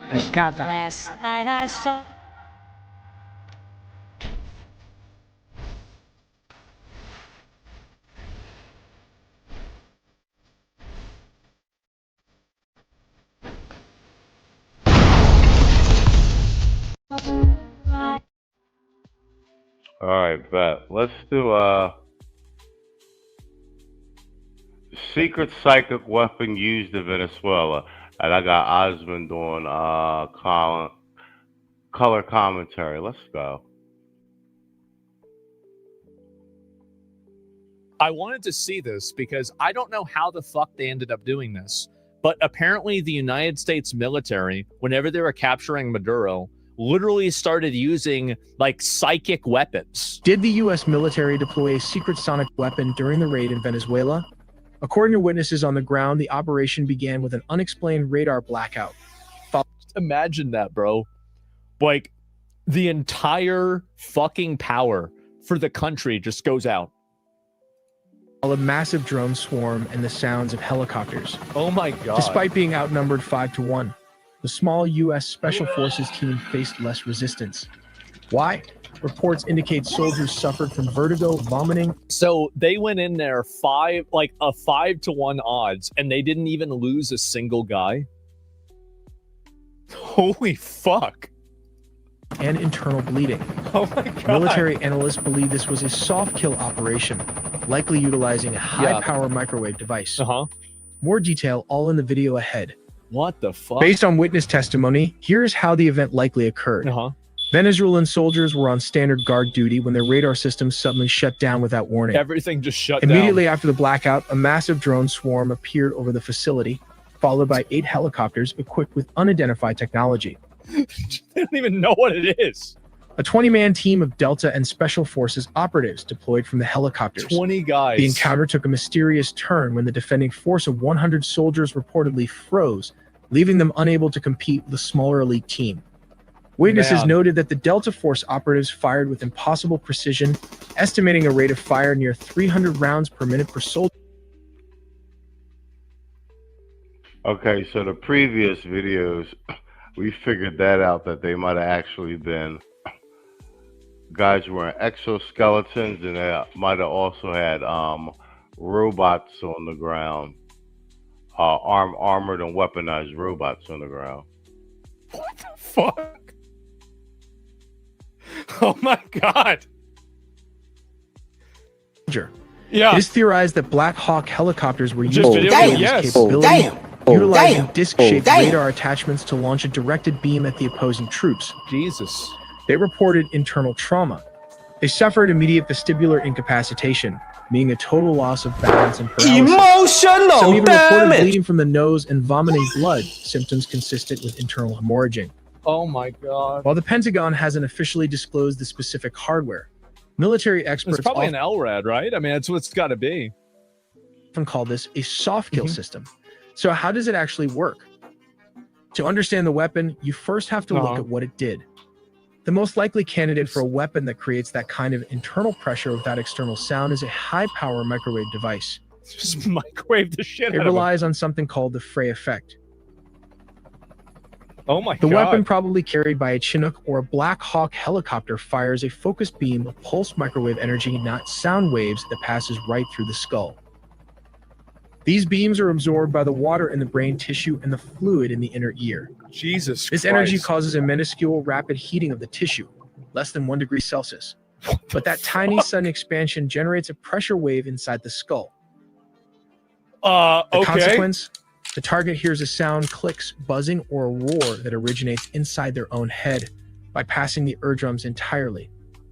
saw. Last night I saw. All right, bet. Let's do secret psychic weapon used in Venezuela. And I got Osmond doing color commentary. Let's go. I wanted to see this because I don't know how the fuck they ended up doing this. But apparently the United States military, whenever they were capturing Maduro, literally started using like psychic weapons. Did the U.S. military deploy a secret sonic weapon during the raid in Venezuela? According to witnesses on the ground, the operation began with an unexplained radar blackout. Imagine that, bro. Like, the entire fucking power for the country just goes out. A massive drone swarm and the sounds of helicopters. Oh my God. Despite being outnumbered 5-1, the small U.S. Special Forces team faced less resistance. Why? Reports indicate soldiers suffered from vertigo, vomiting. So they went in there 5-to-1 odds, and they didn't even lose a single guy. Holy fuck. And internal bleeding. Oh my God. Military analysts believe this was a soft kill operation, likely utilizing a high-power microwave device. More detail all in the video ahead. What the fuck? Based on witness testimony, here's how the event likely occurred. Venezuelan soldiers were on standard guard duty when their radar systems suddenly shut down without warning. Everything just shut down. Immediately after the blackout, a massive drone swarm appeared over the facility, followed by 8 helicopters equipped with unidentified technology. They don't even know what it is. A 20-man team of Delta and Special Forces operatives deployed from the helicopters. 20 guys. The encounter took a mysterious turn when the defending force of 100 soldiers reportedly froze, leaving them unable to compete with a smaller elite team. Witnesses noted that the Delta Force operatives fired with impossible precision, estimating a rate of fire near 300 rounds per minute per soldier. Okay, so the previous videos, we figured that out, that they might have actually been guys wearing exoskeletons, and they might have also had robots on the ground, armored and weaponized robots on the ground. What the fuck? Oh my God. Yeah. It is theorized that Black Hawk helicopters were used Just to video, this yes. capability, utilizing disc-shaped radar attachments to launch a directed beam at the opposing troops. Jesus. They reported internal trauma. They suffered immediate vestibular incapacitation, meaning a total loss of balance and paralysis. Emotional Some even reported damage. bleeding from the nose and vomiting blood, symptoms consistent with internal hemorrhaging. Oh my God. While the Pentagon hasn't officially disclosed the specific hardware, military experts It's probably an LRAD, right? I mean, that's what it's got to be. often call this a soft kill system. So how does it actually work? To understand the weapon, you first have to look at what it did. The most likely candidate for a weapon that creates that kind of internal pressure without external sound is a high-power microwave device. Just microwave the shit It out of relies on something called the Frey effect. Oh my The God. weapon, probably carried by a Chinook or a Black Hawk helicopter, fires a focused beam of pulse microwave energy, not sound waves, that passes right through the skull. These beams are absorbed by the water in the brain tissue and the fluid in the inner ear. Jesus This Christ. energy causes a minuscule rapid heating of the tissue, less than 1 degree Celsius. But that tiny sudden expansion generates a pressure wave inside the skull. The consequence? The target hears a sound, clicks, buzzing, or a roar that originates inside their own head, bypassing the eardrums entirely.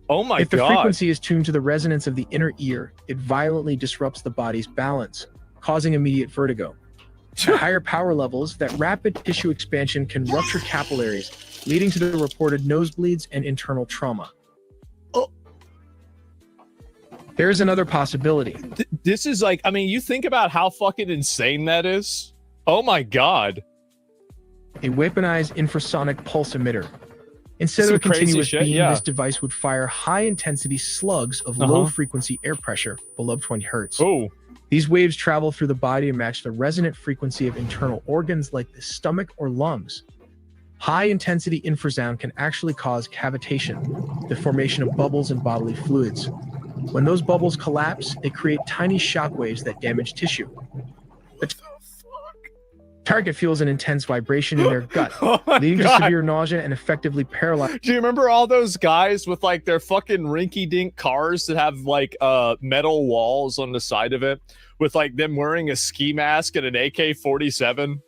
Oh my If the God. frequency is tuned to the resonance of the inner ear, it violently disrupts the body's balance, causing immediate vertigo. At higher power levels, that rapid tissue expansion can rupture capillaries, leading to the reported nosebleeds and internal trauma. There's another possibility. This is like, I mean, you think about how fucking insane that is. Oh my God. A weaponized infrasonic pulse emitter. Instead Some of a crazy continuous shit, beam, yeah. this device would fire high-intensity slugs of low-frequency air pressure below 20 hertz. Oh. These waves travel through the body and match the resonant frequency of internal organs like the stomach or lungs. High-intensity infrasound can actually cause cavitation, the formation of bubbles in bodily fluids. When those bubbles collapse, they create tiny shock waves that damage tissue. The target feels an intense vibration in their gut, leading to God. severe nausea and effectively paralyzing. Do you remember all those guys with like their fucking rinky-dink cars that have like metal walls on the side of it with like them wearing a ski mask and an AK-47?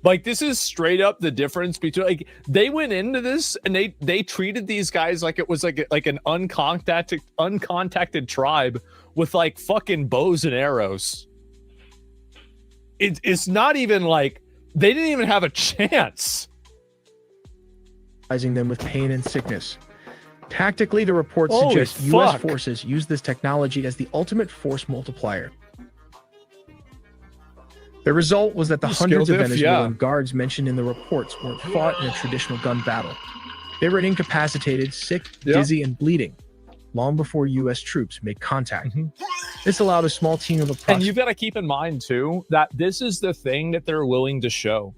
Like, this is straight up the difference between, like, they went into this and they treated these guys like it was like an uncontacted tribe with like fucking bows and arrows. It's not even like they didn't even have a chance. Them with pain and sickness. Tactically, the reports Holy suggest U.S. fuck. forces use this technology as the ultimate force multiplier. The result was that the hundreds of Skill diff, Venezuelan yeah. guards mentioned in the reports weren't fought in a traditional gun battle. They were incapacitated, sick, dizzy, and bleeding, long before U.S. troops made contact. This allowed a small team of And approximately you've got to keep in mind, too, that this is the thing that they're willing to show.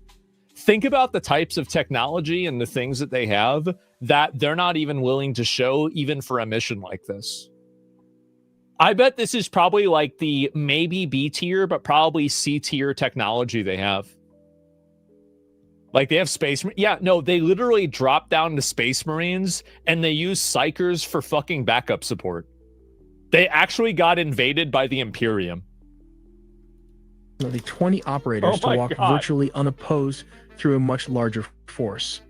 Think about the types of technology and the things that they have that they're not even willing to show, even for a mission like this. I bet this is probably like the maybe B tier, but probably C tier technology they have. Like they have space. Yeah, no, they literally drop down to Space Marines and they use psychers for fucking backup support. They actually got invaded by the Imperium. The 20 operators to walk virtually unopposed through a much larger force.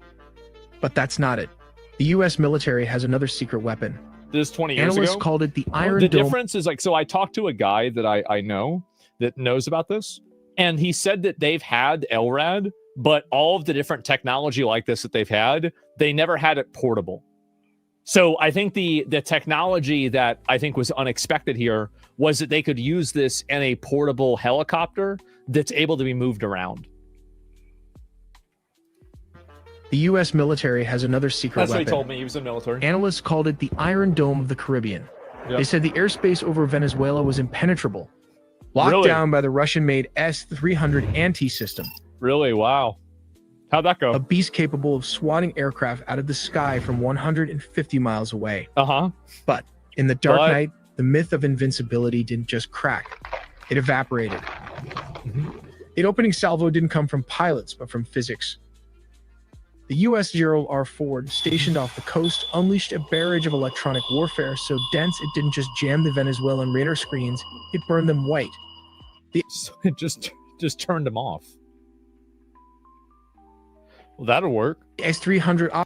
But that's not it. The U.S. military has another secret weapon. This 20 years Analysts ago? called it the Iron The Dome. difference is like, so I talked to a guy that I know that knows about this, and he said that they've had LRAD, but all of the different technology like this that they've had, they never had it portable. So I think the technology that I think was unexpected here was that they could use this in a portable helicopter that's able to be moved around. The U.S. military has another secret That's weapon. what he told me. He was in the military. Analysts called it the Iron Dome of the Caribbean. Yep. They said the airspace over Venezuela was impenetrable, locked Really? down by the Russian-made S-300 anti-system. Really? Wow. How'd that go? A beast capable of swatting aircraft out of the sky from 150 miles away. Uh-huh. But in the dark night, the myth of invincibility didn't just crack. It evaporated. The opening salvo didn't come from pilots, but from physics. The U.S. Gerald R. Ford, stationed off the coast, unleashed a barrage of electronic warfare so dense it didn't just jam the Venezuelan radar screens, it burned them white. So it just turned them off. Well, that'll work. S-300...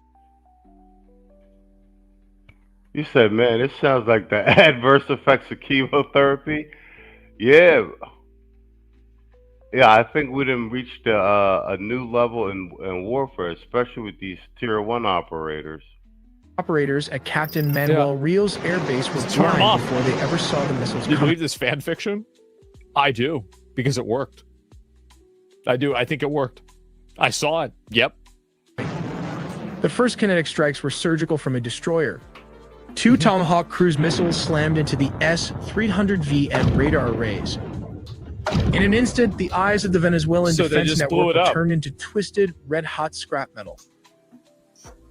You said, man, it sounds like the adverse effects of chemotherapy. Yeah. Yeah, I think we done reached a new level in warfare, especially with these Tier 1 operators. Operators at Captain Manuel Rios Air Base were blind before they ever saw the missiles Do you coming. believe this fan fiction? I do, because it worked. I do. I think it worked. I saw it. Yep. The first kinetic strikes were surgical from a destroyer. Two Tomahawk cruise missiles slammed into the S-300V and radar arrays. In an instant, the eyes of the Venezuelan So they defense just blew network it were up. turned into twisted, red-hot scrap metal.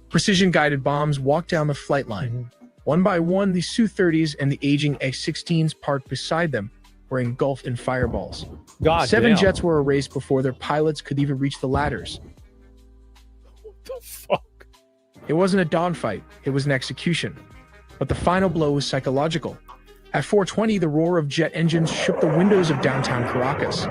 Precision-guided bombs walked down the flight line. One by one, the Su-30s and the aging X-16s parked beside them were engulfed in fireballs. God 7 damn. jets were erased before their pilots could even reach the ladders. What the fuck? It wasn't a dogfight, it was an execution. But the final blow was psychological. At 4:20, the roar of jet engines shook the windows of downtown Caracas.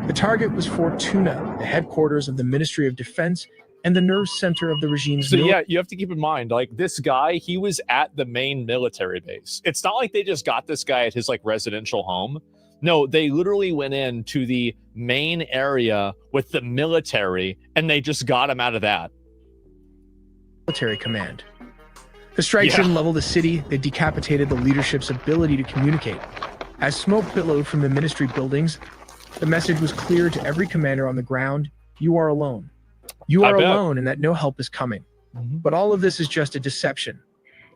The target was Fortuna, the headquarters of the Ministry of Defense and the nerve center of the regime's So yeah, you have to keep in mind, like this guy, he was at the main military base. It's not like they just got this guy at his like residential home. No, they literally went into the main area with the military and they just got him out of that. military command. The strikes didn't level the city, they decapitated the leadership's ability to communicate. As smoke billowed from the ministry buildings, the message was clear to every commander on the ground: you are alone. You are alone and that no help is coming. But all of this is just a deception.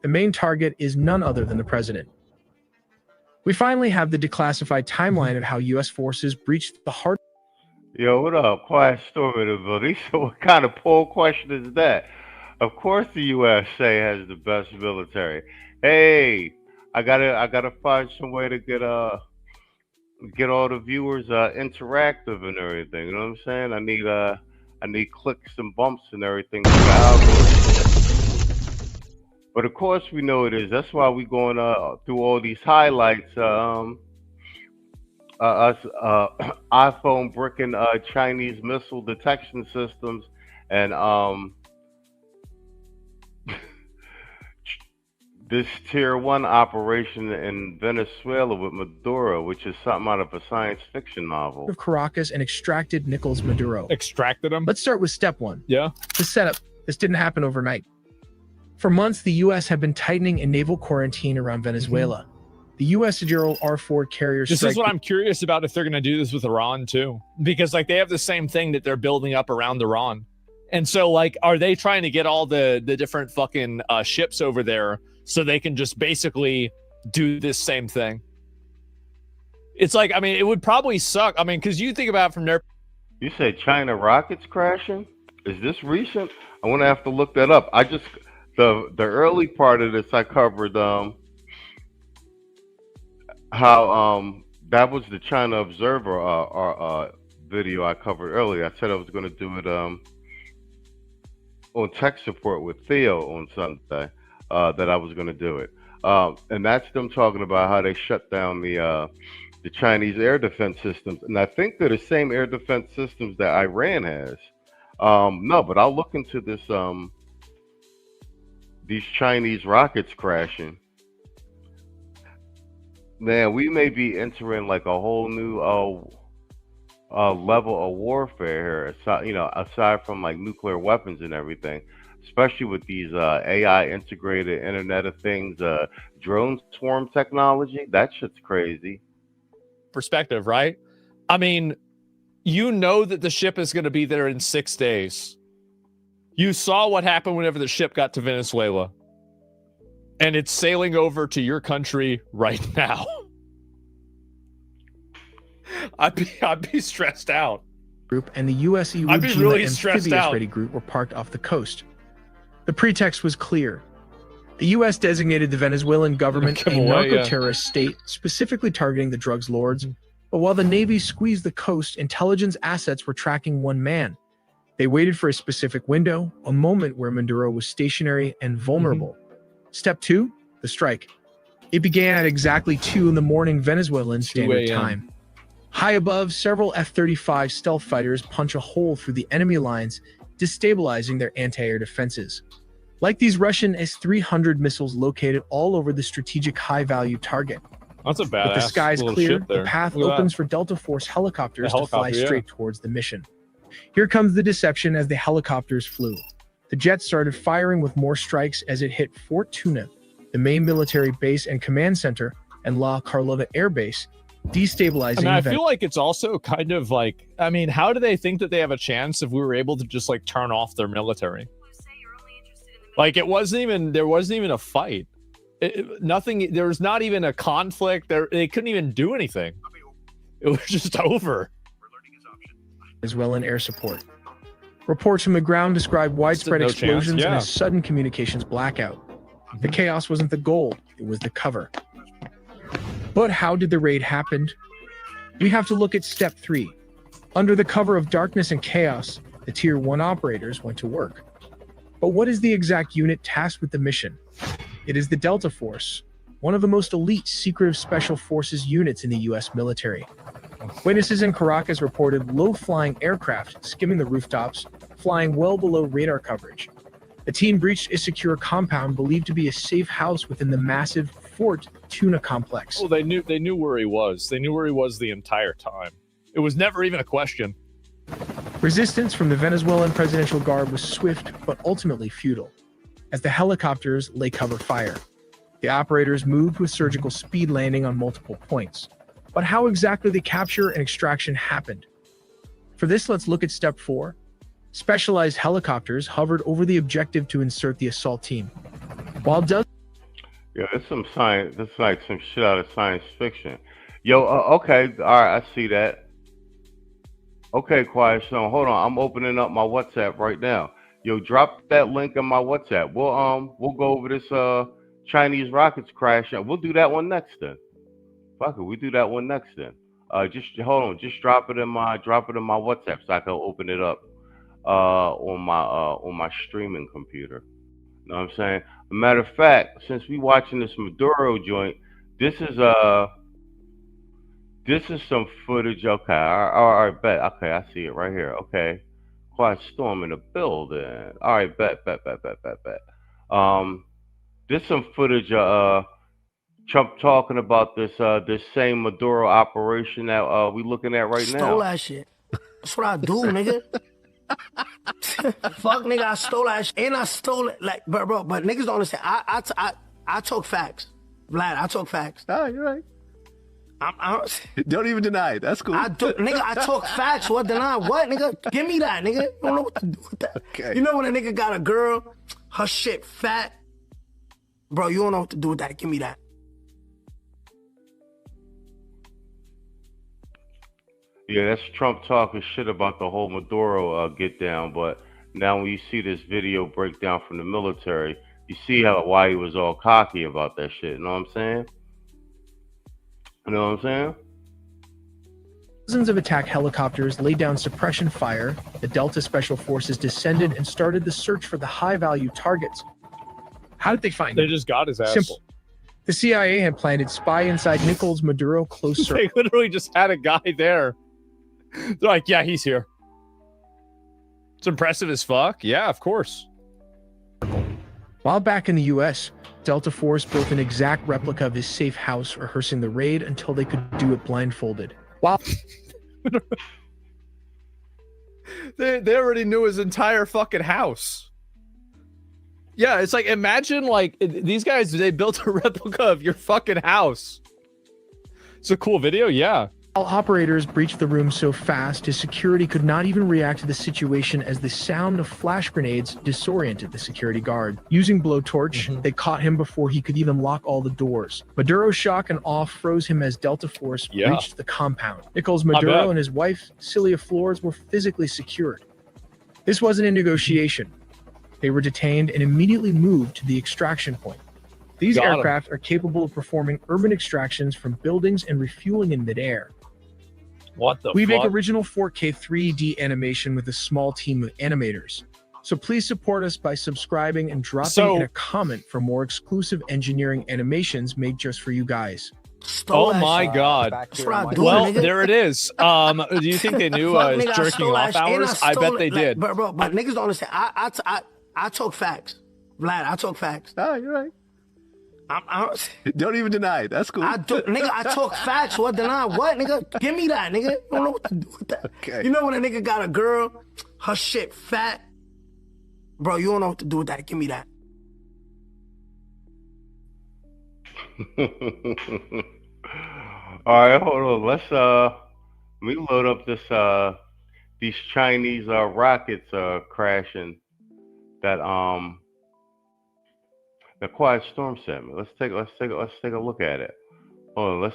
The main target is none other than the president. We finally have the declassified timeline of how U.S. forces breached the heart. Yo, what up? Quiet storm in the building. So what kind of poll question is that? Of course the USA has the best military. Hey, I gotta find some way to get all the viewers interactive and everything. You know what I'm saying? I need clicks and bumps and everything. But of course we know it is. That's why we going through all these highlights. iPhone bricking Chinese missile detection systems and this tier 1 operation in Venezuela with Maduro, which is something out of a science fiction novel. Of Caracas and extracted Nicolás Maduro. Extracted him? Let's start with step 1. Yeah. The setup. This didn't happen overnight. For months, the U.S. had been tightening a naval quarantine around Venezuela. The U.S. Gerald R. Ford carrier This strike. is what I'm curious about, if they're going to do this with Iran too, because like they have the same thing that they're building up around Iran. And so like, are they trying to get all the different fucking ships over there so they can just basically do this same thing? It's like, I mean, it would probably suck. I mean, because you think about it from their... You said China rockets crashing? Is this recent? I want to have to look that up. I just, the early part of this I covered, how that was the China Observer video I covered earlier. I said I was going to do it on tech support with Theo on Sunday that I was going to do it, and that's them talking about how they shut down the Chinese air defense systems, and I think they're the same air defense systems that Iran has. No, but I'll look into this. These Chinese rockets crashing. Man, we may be entering like a whole new level of warfare here. Aside from like nuclear weapons and everything, especially with these AI integrated Internet of Things, drone swarm technology. That shit's crazy. Perspective, right? I mean, you know that the ship is going to be there in 6 days. You saw what happened whenever the ship got to Venezuela. And it's sailing over to your country right now. I'd be stressed out. Group and the U.S. Iwo I'd be Jima really stressed amphibious out. ready group were parked off the coast. The pretext was clear. The U.S. designated the Venezuelan government a narco-terrorist state, specifically targeting the drugs lords. But while the Navy squeezed the coast, intelligence assets were tracking one man. They waited for a specific window, a moment where Maduro was stationary and vulnerable. Step 2, the strike. It began at exactly 2 in the morning Venezuelan Standard Time. High above, several F-35 stealth fighters punch a hole through the enemy lines, destabilizing their anti-air defenses. Like these Russian S-300 missiles located all over the strategic high-value target. That's a badass With the skies little clear, ship there. the path Look at opens that. for Delta Force helicopters The to fly helicopter, yeah. straight towards the mission. Here comes the deception as the helicopters flew. The jets started firing with more strikes as it hit Fort Tuna, the main military base and command center, and La Carlota Air Base, destabilizing I mean, I Ven- feel like it's also kind of like, I mean, how do they think that they have a chance if we were able to just like turn off their military? Like there wasn't even a fight. Nothing, there was not even a conflict. They couldn't even do anything. It was just over. Venezuelan air support. Reports from the ground describe widespread No explosions chance, and yeah. a sudden communications blackout. The chaos wasn't the goal, it was the cover. But how did the raid happen? We have to look at step 3. Under the cover of darkness and chaos, the Tier 1 operators went to work. But what is the exact unit tasked with the mission? It is the Delta Force, one of the most elite secretive special forces units in the US military. Witnesses in Caracas reported low-flying aircraft skimming the rooftops, flying well below radar coverage. The team breached a secure compound believed to be a safe house within the massive Fort Tuna complex. Oh, they knew where he was. They knew where he was the entire time. It was never even a question. Resistance from the Venezuelan presidential guard was swift but ultimately futile, as the helicopters lay cover fire. The operators moved with surgical speed, landing on multiple points. But how exactly the capture and extraction happened? For this, let's look at step 4. Specialized helicopters hovered over the objective to insert the assault team. While dozens Yeah, it's some science. This is like some shit out of science fiction. Yo, okay, all right, I see that. Okay, quiet zone. Hold on, I'm opening up my WhatsApp right now. Yo, drop that link on my WhatsApp. We'll go over this Chinese rockets crash. We'll do that one next then. Fuck it, we do that one next then. Just hold on, just drop it in my WhatsApp so I can open it up on my streaming computer. You know what I'm saying? A matter of fact, since we watching this Maduro joint, this is some footage. Okay, all right, bet. Okay, I see it right here. Okay, quiet storm in the building. All right, bet. This some footage. Trump talking about this same Maduro operation that we looking at right now. Stole that shit. That's what I do, nigga. Fuck, nigga, I stole that shit. And I stole it, like, bro, but niggas don't understand. I talk facts. Vlad, I talk facts. Oh, you're right. I Don't even deny it. That's cool. nigga, I talk facts. What deny? What, nigga? Give me that, nigga. You don't know what to do with that. Okay. You know when a nigga got a girl, her shit fat? Bro, you don't know what to do with that. Give me that. Yeah, that's Trump talking shit about the whole Maduro get down. But now when you see this video breakdown from the military, you see why he was all cocky about that shit. You know what I'm saying? You know what I'm saying? Dozens of attack helicopters laid down suppression fire. The Delta Special Forces descended and started the search for the high-value targets. How did they find him? They just got his ass. Simple. The CIA had planted spy inside Nicolás Maduro close circle. They literally just had a guy there. They're like, yeah, he's here. It's impressive as fuck. Yeah, of course. While back in the U.S., Delta Force built an exact replica of his safe house, rehearsing the raid until they could do it blindfolded. Wow. They already knew his entire fucking house. Yeah, it's like, imagine like these guys, they built a replica of your fucking house. It's a cool video, yeah. While operators breached the room so fast, his security could not even react to the situation as the sound of flash grenades disoriented the security guard. Using blowtorch, they caught him before he could even lock all the doors. Maduro's shock and awe froze him as Delta Force reached the compound. Nicolás Maduro and his wife, Celia Flores, were physically secured. This wasn't a negotiation. They were detained and immediately moved to the extraction point. These aircraft are capable of performing urban extractions from buildings and refueling in midair. What the We fuck? make original 4K 3D animation with a small team of animators. So please support us by subscribing and dropping in a comment for more exclusive engineering animations made just for you guys. Oh my god. Well, there it is. Do you think they knew jerking off hours? I bet they did. But niggas don't understand. I talk facts. Vlad, I talk facts. Oh, you're right. Don't even deny it. That's cool. Nigga, I talk facts. What deny? What, nigga? Give me that, nigga. You don't know what to do with that. Okay. You know when a nigga got a girl, her shit fat? Bro, you don't know what to do with that. Give me that. All right, hold on. Let's let me load up this these Chinese rockets crashing that the Quiet Storm sent me. Let's take a look at it. Hold on,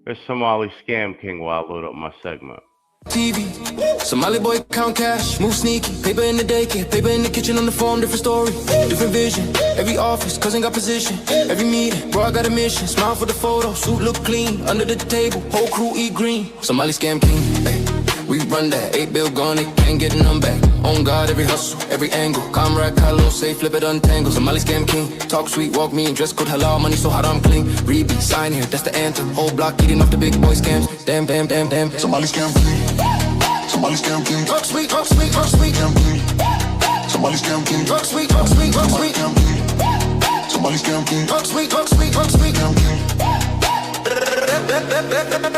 there's Somali Scam King while I load up my segment. TV, Somali boy count cash, move sneaky, paper in the daycare, paper in the kitchen on the phone, different story, different vision, every office, cousin got position, every meeting, bro I got a mission, smile for the photo, suit look clean, under the table, whole crew eat green, Somali Scam King, hey, we run that, 8 bill gone, they can't get none back, on God, every hustle, every angle, comrade, Carlo, say flip it untangle, Somali Scam King, talk sweet, walk me, dress code halal, money so hot I'm clean, rebeat, sign here, that's the anthem, whole block eating off the big boy scams, damn, damn, damn, damn, Somali Scam King. Somebody scam king. Talk sweet, talk sweet, talk sweet. Scam king. Somebody scam king. Talk sweet, talk sweet, talk sweet. Scam king. Somebody scam king. Talk sweet, talk sweet, talk sweet. Scam king.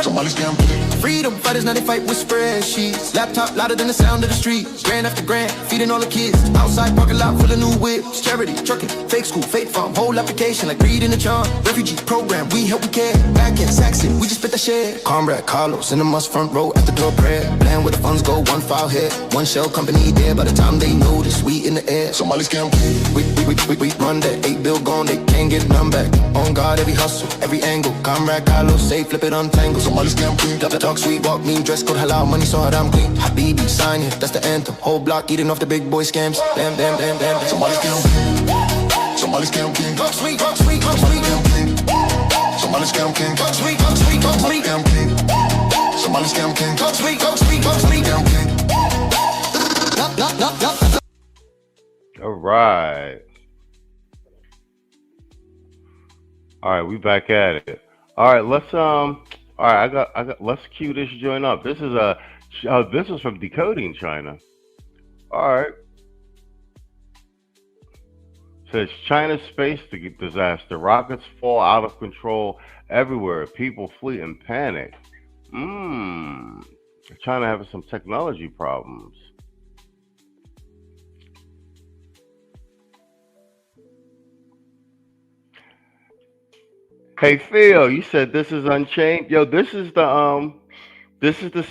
Somebody scam king. Freedom fighters now they fight with spreadsheets. Laptop louder than the sound of the street. Grand after grand, feeding all the kids. Outside parking lot full of new whips. Charity, trucking, fake school, fake farm. Whole application like reading the charm. Refugee program, we help we care. Back in Saxon, we just spit that shit. Comrade Carlos in the must front row at the door prayer. Plan where the funds go, one file hit. One shell company there by the time they notice. We in the air. Somebody scam king. We run that 8 bill gone, they can't get none back. On God, every hustle, every angle. Comrade Carlos, say flip it untangle. Somebody scam king. Talk sweet, walk mean, dress code halal, money so hot I'm clean. Habibi, sign it, that's the anthem. Whole block eating off the big boy scams. Damn, damn, damn, damn, damn. Somebody scam king. Somebody scam king. Talk sweet, talk sweet, talk sweet. Somebody scam king. Talk sweet, talk sweet, talk sweet. Scam king. Somebody scam king. Talk sweet, talk sweet, talk sweet. Scam king. All right. All right, we back at it. All right, let's all right, I got let's cue this joint up. This is from Decoding China. All right. Says China's space disaster. Rockets fall out of control everywhere. People flee in panic. China having some technology problems. Hey Phil, you said this is Unchained. Yo, this is the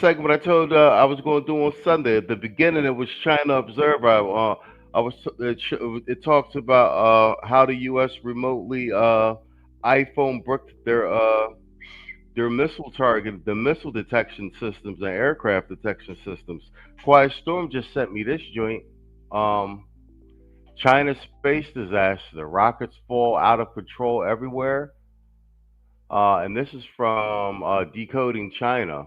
segment I told I was going to do on Sunday. At the beginning, it was China Observer. It talks about how the U.S. remotely iPhone bricked their missile target, the missile detection systems and aircraft detection systems. Quiet Storm just sent me this joint. China's space disaster. The rockets fall out of control everywhere. And this is from Decoding China.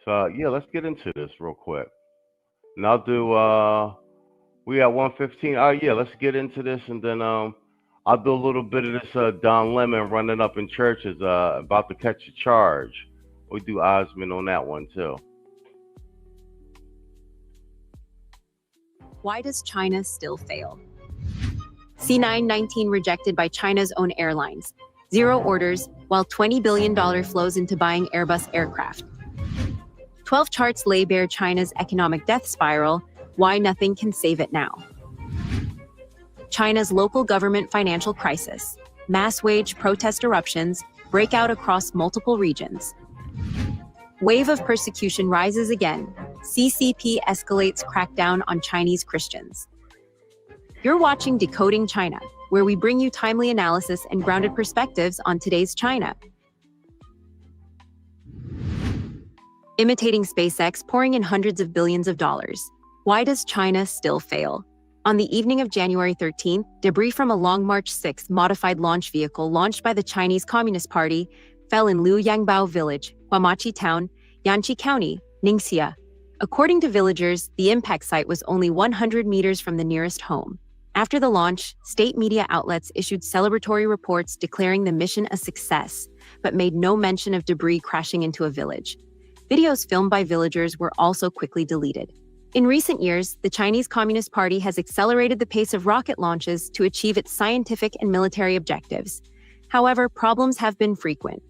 So yeah, let's get into this real quick. And I'll do we at 1:15. Oh yeah, let's get into this, and then I'll do a little bit of this Don Lemon running up in churches about to catch a charge. We do Osmond on that one too. Why does China still fail? C919 rejected by China's own airlines. Zero orders, while $20 billion flows into buying Airbus aircraft. 12 charts lay bare China's economic death spiral. Why nothing can save it now. China's local government financial crisis. Mass wage protest eruptions break out across multiple regions. Wave of persecution rises again. CCP escalates crackdown on Chinese Christians. You're watching Decoding China, where we bring you timely analysis and grounded perspectives on today's China. Imitating SpaceX, pouring in hundreds of billions of dollars. Why does China still fail? On the evening of January 13th, debris from a Long March 6 modified launch vehicle launched by the Chinese Communist Party fell in Liuyangbao Village, Huamachi Town, Yanqi County, Ningxia. According to villagers, the impact site was only 100 meters from the nearest home. After the launch, state media outlets issued celebratory reports declaring the mission a success, but made no mention of debris crashing into a village. Videos filmed by villagers were also quickly deleted. In recent years, the Chinese Communist Party has accelerated the pace of rocket launches to achieve its scientific and military objectives. However, problems have been frequent.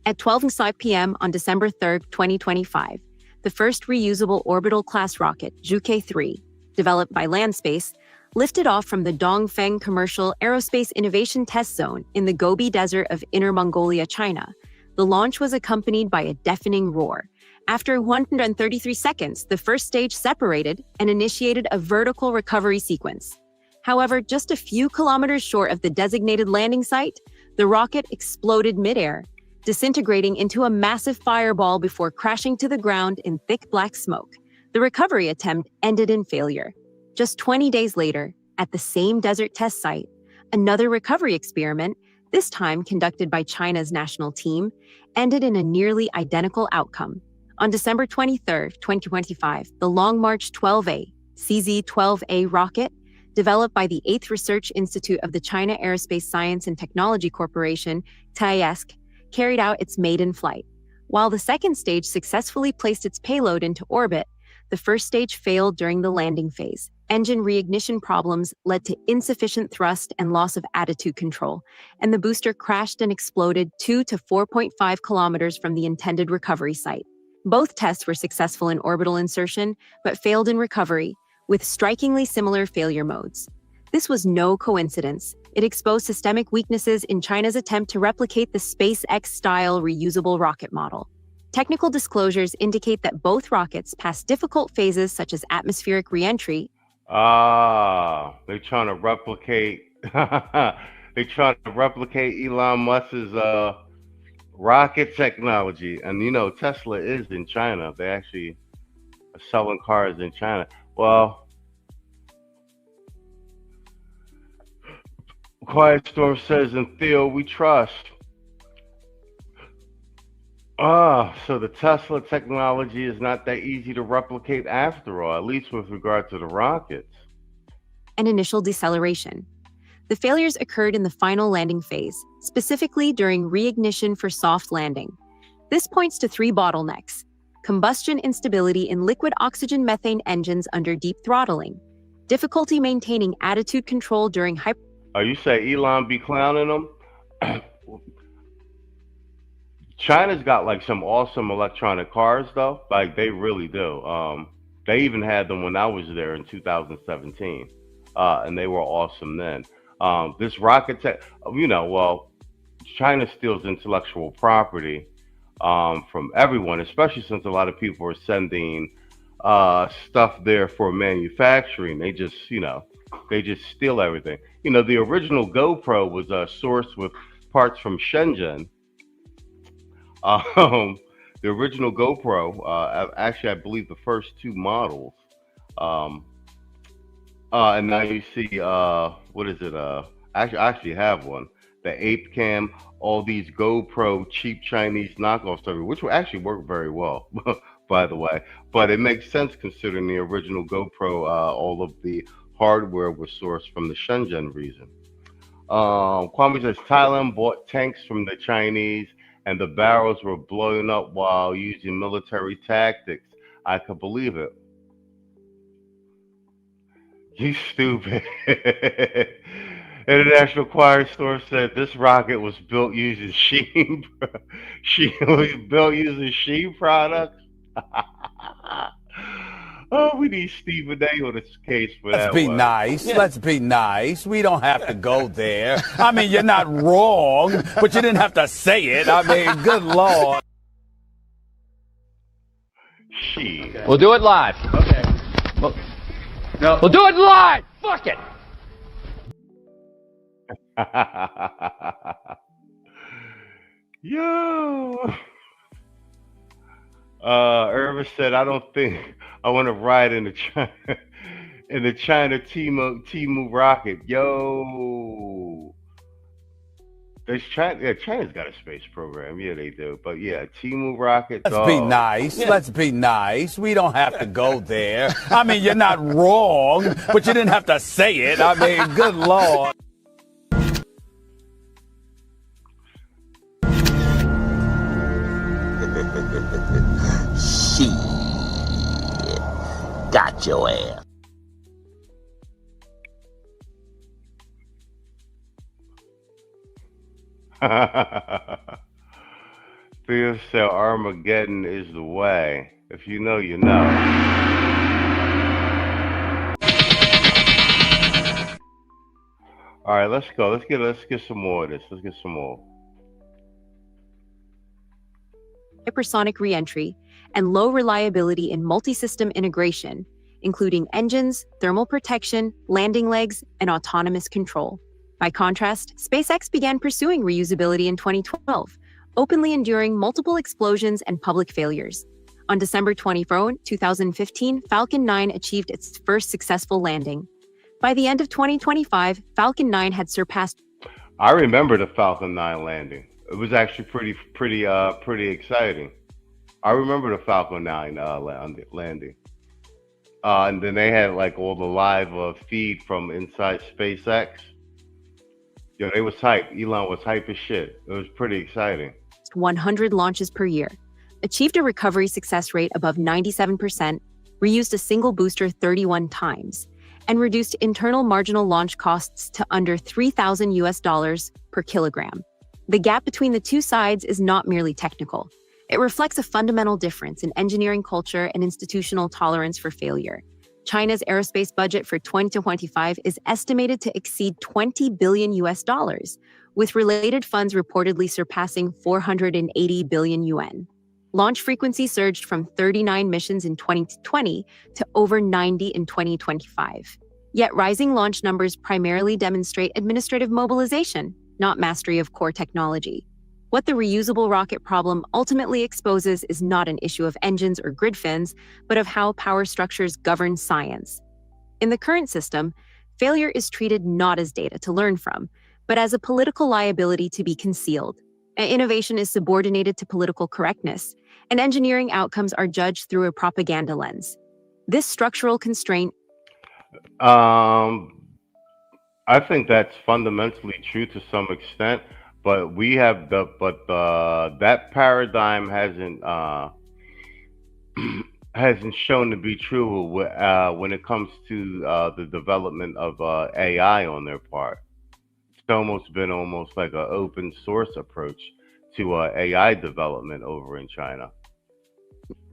At 12:05 p.m. on December 3, 2025, the first reusable orbital-class rocket, Zhuke-3, developed by Landspace, lifted off from the Dongfeng Commercial Aerospace Innovation Test Zone in the Gobi Desert of Inner Mongolia, China. The launch was accompanied by a deafening roar. After 133 seconds, the first stage separated and initiated a vertical recovery sequence. However, just a few kilometers short of the designated landing site, the rocket exploded midair, disintegrating into a massive fireball before crashing to the ground in thick black smoke. The recovery attempt ended in failure. Just 20 days later, at the same desert test site, another recovery experiment, this time conducted by China's national team, ended in a nearly identical outcome. On December 23, 2025, the Long March 12A, CZ-12A rocket, developed by the 8th Research Institute of the China Aerospace Science and Technology Corporation, TAIESC, carried out its maiden flight. While the second stage successfully placed its payload into orbit, the first stage failed during the landing phase. Engine reignition problems led to insufficient thrust and loss of attitude control, and the booster crashed and exploded 2 to 4.5 kilometers from the intended recovery site. Both tests were successful in orbital insertion, but failed in recovery, with strikingly similar failure modes. This was no coincidence. It exposed systemic weaknesses in China's attempt to replicate the SpaceX-style reusable rocket model. Technical disclosures indicate that both rockets passed difficult phases such as atmospheric reentry. They're trying to replicate. They're trying to replicate Elon Musk's rocket technology, and you know Tesla is in China. They actually are selling cars in China. Well, Quiet Storm says, "In Theo, we trust." So the Tesla technology is not that easy to replicate after all, at least with regard to the rockets. And initial deceleration. The failures occurred in the final landing phase, specifically during reignition for soft landing. This points to 3 bottlenecks: combustion instability in liquid oxygen methane engines under deep throttling, difficulty maintaining attitude control during You say Elon be clowning them? China's got like some awesome electronic cars though. Like they really do. They even had them when I was there in 2017. And they were awesome then. This rocket tech, China steals intellectual property from everyone, especially since a lot of people are sending stuff there for manufacturing. They just steal everything. The original GoPro was sourced with parts from Shenzhen. The original GoPro, actually, I believe the first 2 models. And now you see, what is it? I actually have one. the Ape Cam, all these GoPro cheap Chinese knockoffs, which will actually work very well, by the way. But it makes sense considering the original GoPro, all of the hardware was sourced from the Shenzhen region. Kwame says Thailand bought tanks from the Chinese and the barrels were blown up while using military tactics. I could believe it. You stupid. International Choir Store said this rocket was built using Sheen. Was built using Sheen products. Oh, we need Stephen A on this case for that. Let's be nice. Yeah. Let's be nice. We don't have to go there. I mean, you're not wrong, but you didn't have to say it. I mean, good Lord. Sheen. We'll do it live. Okay. No. We'll do it live. Fuck it. Yo. Irvin said, I don't think I want to ride in the China Temu rocket. Yo. China's got a space program. Yeah, they do. But yeah, Temu rocket. Let's be nice. Yeah. Let's be nice. We don't have to go there. I mean, you're not wrong, but you didn't have to say it. I mean, good Lord. Shit. Got your ass. Theo said Armageddon is the way. If you know, you know. All right, let's go. Let's get some more of this. Let's get some more. Hypersonic reentry, and low reliability in multi-system integration, including engines, thermal protection, landing legs, and autonomous control. By contrast, SpaceX began pursuing reusability in 2012, openly enduring multiple explosions and public failures. On December 24, 2015, Falcon 9 achieved its first successful landing. By the end of 2025, Falcon 9 had surpassed... I remember the Falcon 9 landing. It was actually pretty exciting. I remember the Falcon 9 landing. And then they had like all the live feed from inside SpaceX. Yo, they was hype. Elon was hype as shit. It was pretty exciting. 100 launches per year, achieved a recovery success rate above 97%, reused a single booster 31 times, and reduced internal marginal launch costs to under $3,000 per kilogram. The gap between the two sides is not merely technical. It reflects a fundamental difference in engineering culture and institutional tolerance for failure. China's aerospace budget for 2025 is estimated to exceed $20 billion, with related funds reportedly surpassing 480 billion yuan. Launch frequency surged from 39 missions in 2020 to over 90 in 2025. Yet rising launch numbers primarily demonstrate administrative mobilization, not mastery of core technology. What the reusable rocket problem ultimately exposes is not an issue of engines or grid fins, but of how power structures govern science. In the current system, failure is treated not as data to learn from, but as a political liability to be concealed. Innovation is subordinated to political correctness, and engineering outcomes are judged through a propaganda lens. This structural constraint... I think that's fundamentally true to some extent. But we have that paradigm hasn't shown to be true when it comes to the development of AI on their part. It's almost been like an open source approach to AI development over in China.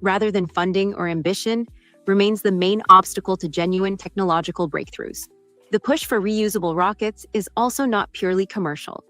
Rather than funding or ambition, remains the main obstacle to genuine technological breakthroughs. The push for reusable rockets is also not purely commercial.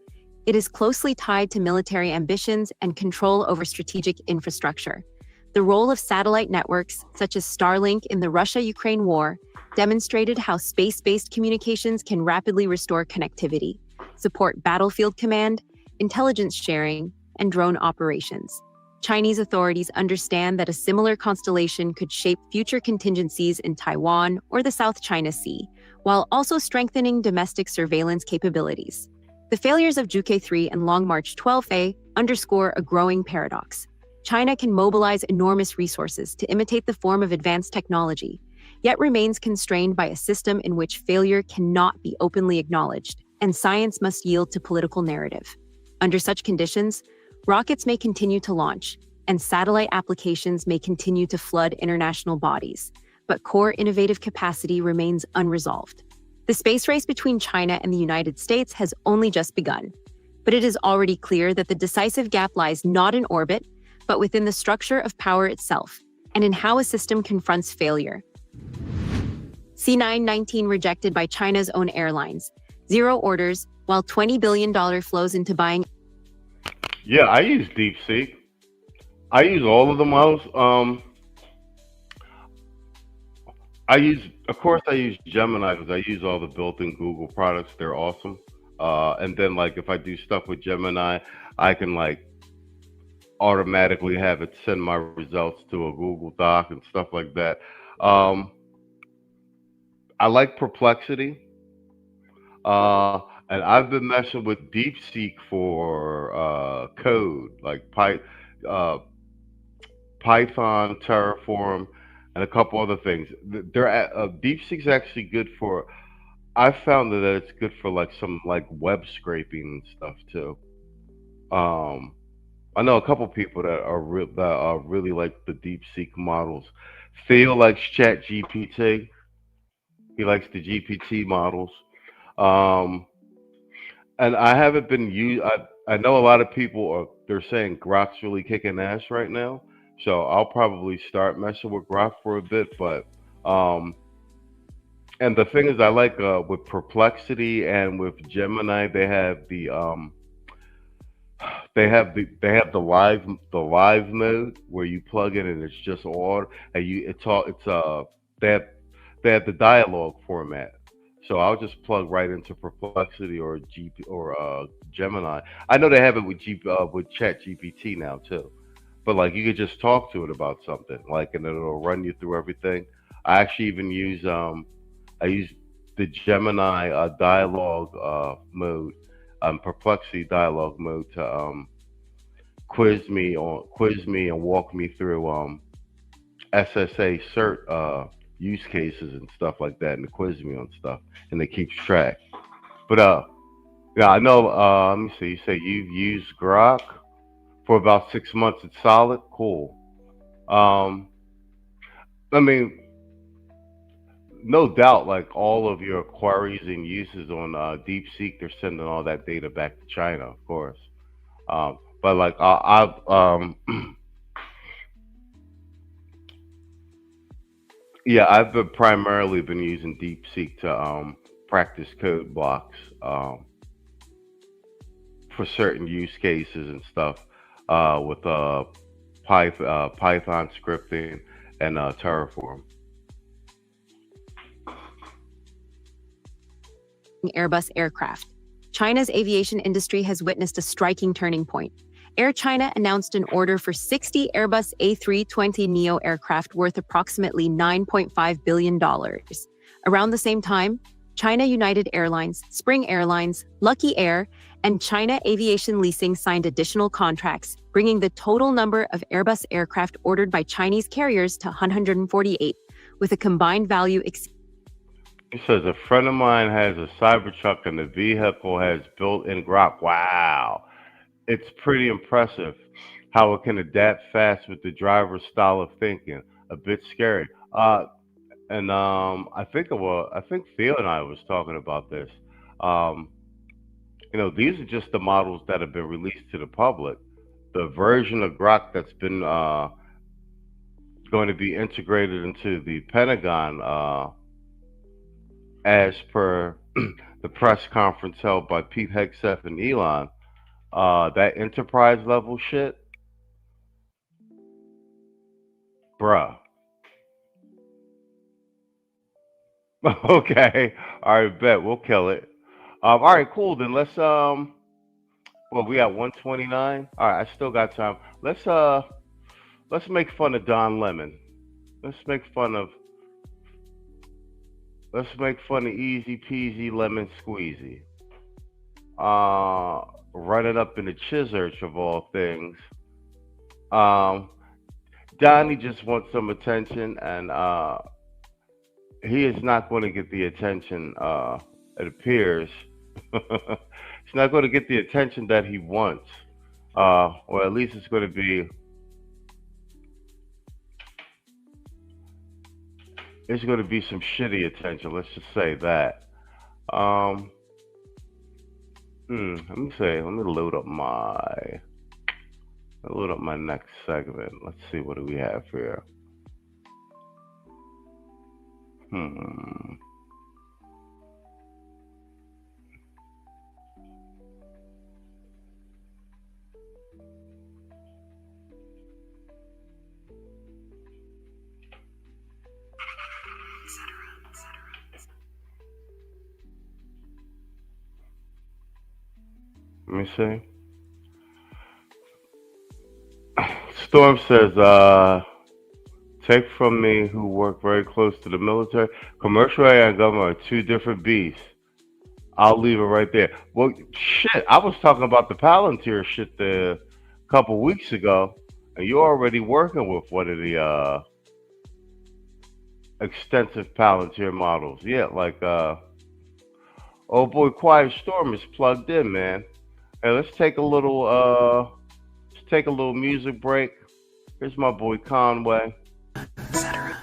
It is closely tied to military ambitions and control over strategic infrastructure. The role of satellite networks, such as Starlink in the Russia-Ukraine war, demonstrated how space-based communications can rapidly restore connectivity, support battlefield command, intelligence sharing, and drone operations. Chinese authorities understand that a similar constellation could shape future contingencies in Taiwan or the South China Sea, while also strengthening domestic surveillance capabilities. The failures of Juke 3 and Long March 12A underscore a growing paradox. China can mobilize enormous resources to imitate the form of advanced technology, yet remains constrained by a system in which failure cannot be openly acknowledged, and science must yield to political narrative. Under such conditions, rockets may continue to launch, and satellite applications may continue to flood international bodies, but core innovative capacity remains unresolved. The space race between China and the United States has only just begun, but it is already clear that the decisive gap lies not in orbit, but within the structure of power itself, and in how a system confronts failure. C919 rejected by China's own airlines. Zero orders, while $20 billion flows into buying. Yeah, I use DeepSeek. I use all of the models. Of course, I use Gemini because I use all the built-in Google products. They're awesome. And then, like, if I do stuff with Gemini, I can like automatically have it send my results to a Google Doc and stuff like that. I like Perplexity, and I've been messing with DeepSeek for code, like Python, Terraform, and a couple other things. DeepSeek's actually good for. I found that it's good for like some like web scraping and stuff too. I know a couple people that are really like the DeepSeek models. Theo likes ChatGPT. He likes the GPT models. And I haven't been used. I know a lot of people they're saying Grok's really kicking ass right now. So I'll probably start messing with Grok for a bit. But and the thing is, I like with Perplexity and with Gemini, they have the live mode where you plug in and it's just audio and they have the dialogue format. So I'll just plug right into Perplexity or Gemini. I know they have it with ChatGPT now too, but like you could just talk to it about something, like, and it'll run you through everything. I actually even use I use the Gemini dialogue mode, Perplexity dialogue mode to quiz me and walk me through SSA cert use cases and stuff like that, and to quiz me on stuff, and it keeps track. But yeah, I know. Let me see. You say you've used Grok for about 6 months. It's solid, cool. I mean, no doubt, like all of your queries and uses on DeepSeek, they're sending all that data back to China, of course. But like yeah, I've primarily been using DeepSeek to practice code blocks for certain use cases and stuff with Python scripting and Terraform. Airbus aircraft. China's aviation industry has witnessed a striking turning point. Air China announced an order for 60 Airbus A320neo aircraft worth approximately $9.5 billion. Around the same time, China United Airlines, Spring Airlines, Lucky Air, and China Aviation Leasing signed additional contracts, bringing the total number of Airbus aircraft ordered by Chinese carriers to 148, with a combined value It says a friend of mine has a Cybertruck and the vehicle has built-in Grok. Wow. It's pretty impressive how it can adapt fast with the driver's style of thinking. A bit scary. I think Theo and I was talking about this. These are just the models that have been released to the public. The version of Grok that's been going to be integrated into the Pentagon, as per the press conference held by Pete Hegseth and Elon. That enterprise level shit, bruh. Okay, all right, bet we'll kill it. All right, cool. Then let's well, we got 129. All right, I still got time. Let's make fun of Don Lemon. Let's make fun of Easy Peasy Lemon Squeezy. running up in the Chisarch of all things. Donnie just wants some attention, and he is not going to get the attention, it appears. He's not going to get the attention that he wants. Or at least it's going to be... It's going to be some shitty attention, let's just say that. Let me load up my next segment. Let's see, what do we have here? Let me see. Storm says, take from me who work very close to the military. Commercial AI and government are two different beasts. I'll leave it right there. Well, shit, I was talking about the Palantir shit a couple weeks ago, and you're already working with one of the extensive Palantir models. Yeah, like, oh boy, Quiet Storm is plugged in, man. Hey, let's take a little music break. Here's my boy Conway. Etc.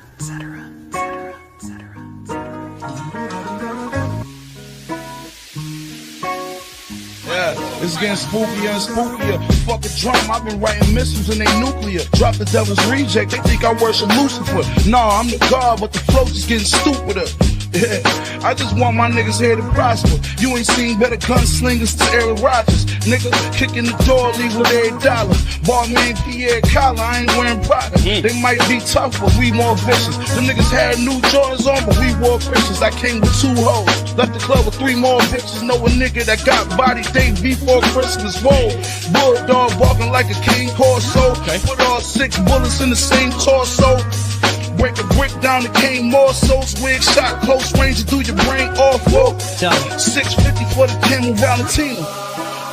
Yeah, it's getting spookier and spookier. Fuck a drum, I've been writing missiles and they nuclear. Drop the devil's reject, they think I worship Lucifer. Nah, I'm the god, but the flow just getting stupider. Yeah, I just want my niggas here to prosper. You ain't seen better gunslingers to Aaron Rodgers. Nigga, kicking the door, leave with every dollar. Barman Pierre Collar, I ain't wearing Prada. They might be tough, but we more vicious. The niggas had new Jordans on, but we wore Christians. I came with 2 hoes, left the club with 3 more bitches. Know a nigga that got body day before Christmas. Whoa, bulldog barking like a king corso. Put all 6 bullets in the same torso. Break a brick down to cane morsels. Wig shot close range to do your brain off. Whoa. 650 for the Camel Valentina.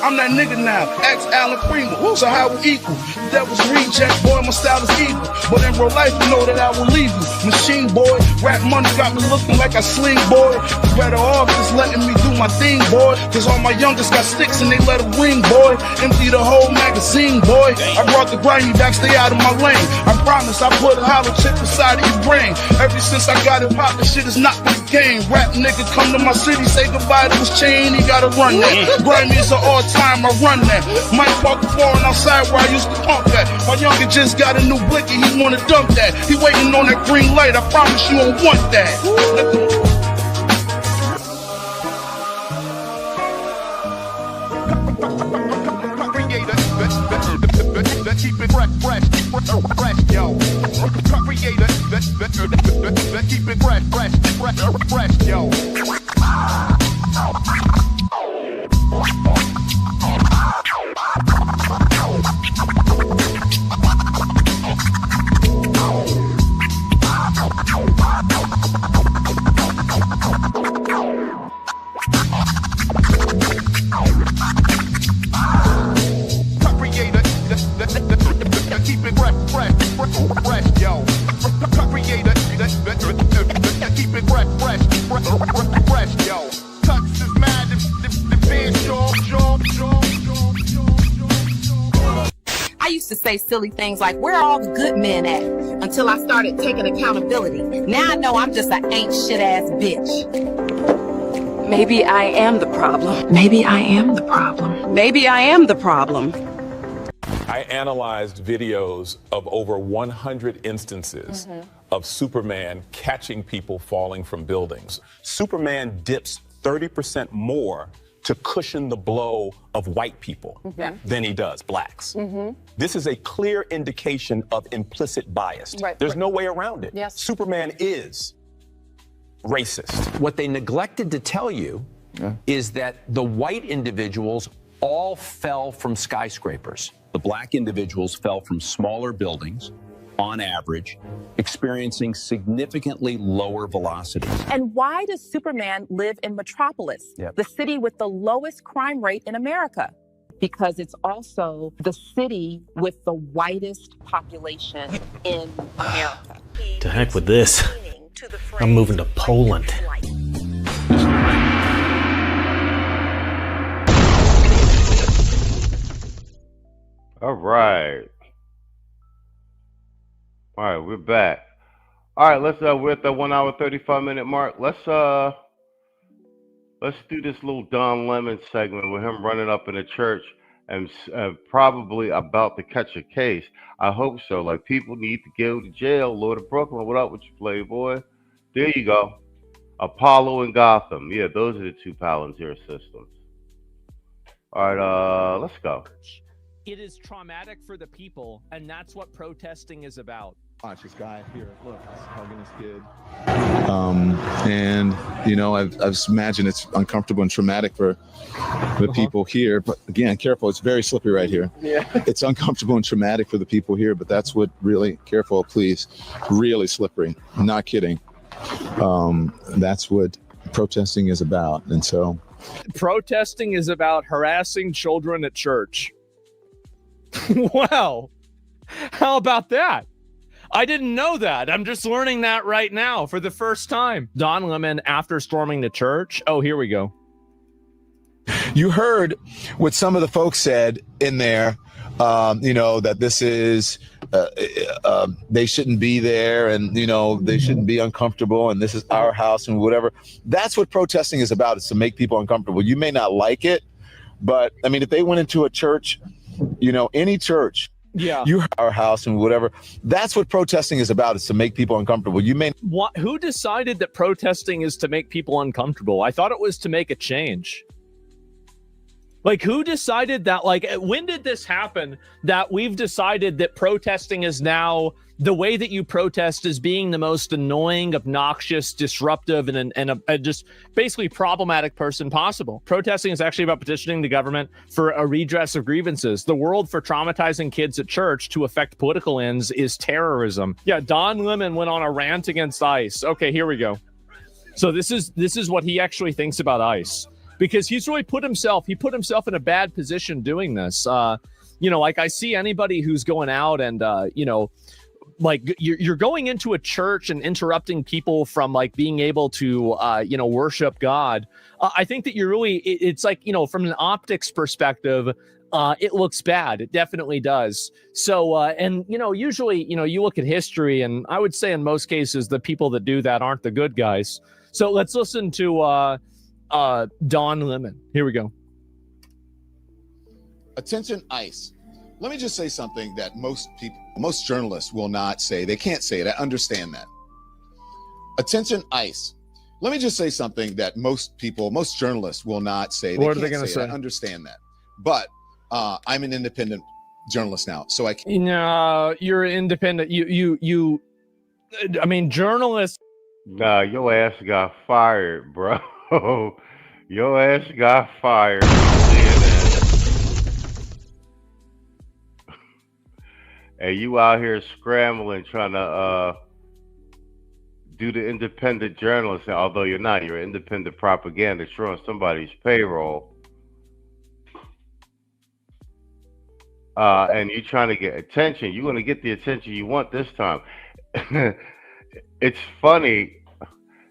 I'm that nigga now, ex Alan Primo, so how we equal? Devil's reject, boy, my style is evil. But in real life, you know that I will leave you. Machine boy, rap money got me looking like a sling boy. Better off just letting me do my thing, boy. Cause all my youngest got sticks and they let it ring, boy. Empty the whole magazine, boy. I brought the grimy back, stay out of my lane. I promise I put a hollow chip inside of your brain. Ever since I got it poppin', shit is not for the game. Rap nigga come to my city, say goodbye to his chain, he gotta run that. Grimy is an all time, I run that. Mike park foreign outside where I used to pump that. My youngin' just got a new blicky, he wanna dump that. He waiting on that green light, I promise you don't want that. Keep it fresh, yo. Creator, keep it fresh, yo. Keep it fresh, yo. Creator, keep it fresh, yo. Touch is mad, the band I used to say silly things like, where are all the good men at? Until I started taking accountability. Now I know I'm just an ain't shit ass bitch. Maybe I am the problem. Maybe I am the problem. Maybe I am the problem. I analyzed videos of over 100 instances of Superman catching people falling from buildings. Superman dips 30% more to cushion the blow of white people than he does blacks. This is a clear indication of implicit bias. There's no way around it. Superman is racist. What they neglected to tell you is that the white individuals all fell from skyscrapers. The black individuals fell from smaller buildings on average, experiencing significantly lower velocities. And why does Superman live in Metropolis, the city with the lowest crime rate in America? Because it's also the city with the whitest population in America. To heck with this. I'm moving to Poland. All right. All right, we're back. All right, we're at the 1 hour 35-minute mark. Let's do this little Don Lemon segment with him running up in a church and probably about to catch a case. I hope so. Like, people need to go to jail. Lord of Brooklyn, what up with you, Playboy? There you go. Apollo and Gotham. Yeah, those are the two Palantir systems. All right, let's go. It is traumatic for the people, and that's what protesting is about. Watch this guy here. Look, he's hugging his kid. And you know, I imagine it's uncomfortable and traumatic for the people here. But again, careful. It's very slippery right here. Yeah. It's uncomfortable and traumatic for the people here. But that's what really careful, please. Really slippery. I'm not kidding. That's what protesting is about. And so, protesting is about harassing children at church. Wow. How about that? I didn't know that. I'm just learning that right now for the first time. Don Lemon after storming the church. Oh, here we go. You heard what some of the folks said in there, you know, that this is, they shouldn't be there and, you know, they shouldn't be uncomfortable and this is our house and whatever. That's what protesting is about, is to make people uncomfortable. You may not like it, but I mean, if they went into a church, you know, any church, you our house and whatever. That's what protesting is about, is to make people uncomfortable. You may. What? Who decided that protesting is to make people uncomfortable? I thought it was to make a change. Like, who decided that? Like, when did this happen that we've decided that protesting is now the way that you protest is being the most annoying, obnoxious, disruptive, and a just basically problematic person possible? Protesting is actually about petitioning the government for a redress of grievances. The world for traumatizing kids at church to affect political ends is terrorism. Yeah, Don Lemon went on a rant against ICE. Okay, here we go. So this is what he actually thinks about ICE. Because he's really put himself in a bad position doing this. You know, like, I see anybody who's going out and, you know, like, you're going into a church and interrupting people from, like, being able to, you know, worship God. I think that you're really, it's like, you know, from an optics perspective, it looks bad. It definitely does. So, and, you know, usually, you know, you look at history, and I would say in most cases, the people that do that aren't the good guys. So let's listen to Don Lemon. Here we go. Attention, ICE. Let me just say something that most people, most journalists will not say. They can't say it. I understand that. Attention, ICE. Let me just say something that most people, most journalists will not say. What are they going to say? I understand that. But I'm an independent journalist now, so I can't. No, you're independent. You. I mean, journalists. Nah, your ass got fired, bro. Your ass got fired. And you out here scrambling trying to do the independent journalist, although you're not. You're independent propaganda, sure, on somebody's payroll. And you're trying to get attention. You're going to get the attention you want this time. It's funny.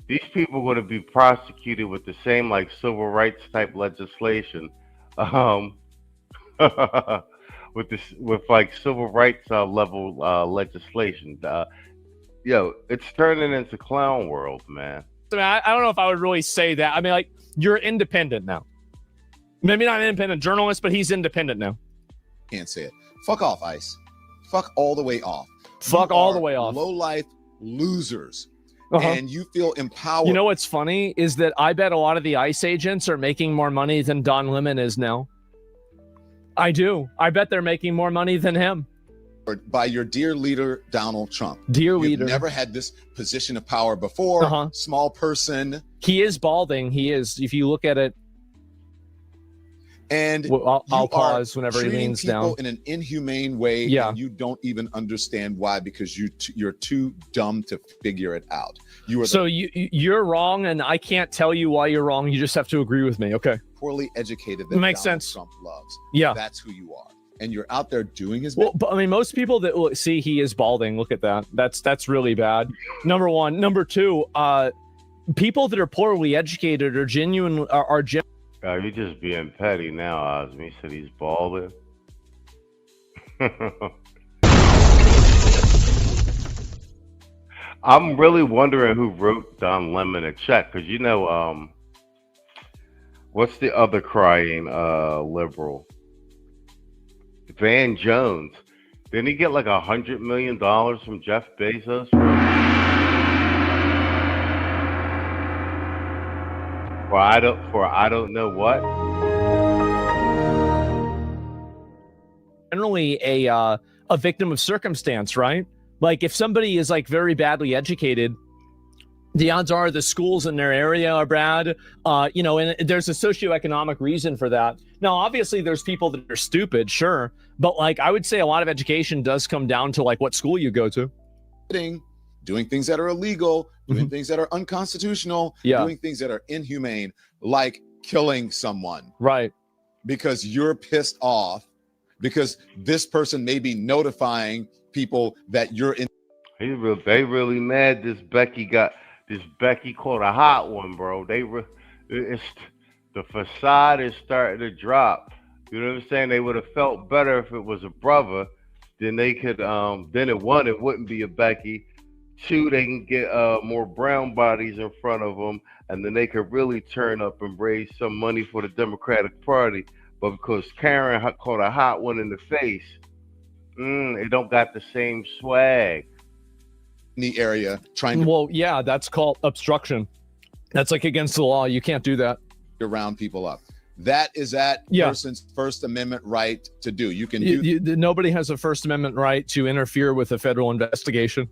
These people are going to be prosecuted with the same, like, civil rights type legislation, with like civil rights level legislation. Yo, it's turning into clown world, man. I mean, I don't know if I would really say that. I mean, like, you're independent now. Maybe not an independent journalist, but he's independent now. Can't say it. Fuck off, ICE. Fuck all the way off. Fuck all the way off. Low life losers. And you feel empowered. You know what's funny is that I bet a lot of the ICE agents are making more money than Don Lemon is now. I do. I bet they're making more money than him. By your dear leader, Donald Trump. Dear leader. You've never had this position of power before. Small person. He is balding. He is, if you look at it. And well, I'll you pause are whenever he treating leans people down in an inhumane way, Yeah. and you don't even understand why, because you're too dumb to figure it out. You are So you're wrong, and I can't tell you why you're wrong. You just have to agree with me. Okay. poorly educated that Makes Donald sense. Trump loves. Yeah. That's who you are. And you're out there doing his Well, but I mean, most people that look, see he is balding. Look at that. That's really bad. Number one. Number two. People that are poorly educated are genuine. You're just being petty now, Osme. He said he's balding. I'm really wondering who wrote Don Lemon a check, because what's the other crying liberal? Van Jones. Didn't he get like $100 million from Jeff Bezos? For I don't know what. Generally a victim of circumstance, right? Like if somebody is like very badly educated, the odds are the schools in their area are bad, and there's a socioeconomic reason for that. Now, obviously, there's people that are stupid, sure, but like I would say a lot of education does come down to like what school you go to. Doing things that are illegal, doing things that are unconstitutional, doing things that are inhumane, like killing someone. Right. Because you're pissed off, because this person may be notifying people that you're in. They really mad. This Becky caught a hot one, bro. It's the facade is starting to drop. You know what I'm saying? They would have felt better if it was a brother. Then they could. Then it wouldn't be a Becky. Two, they can get more brown bodies in front of them, and then they could really turn up and raise some money for the Democratic Party. But because Karen caught a hot one in the face, it don't got the same swag. In the area trying to. Well, yeah, that's called obstruction. That's like against the law. You can't do that. To round people up. That is that person's First Amendment right to do. You can do. Nobody has a First Amendment right to interfere with a federal investigation.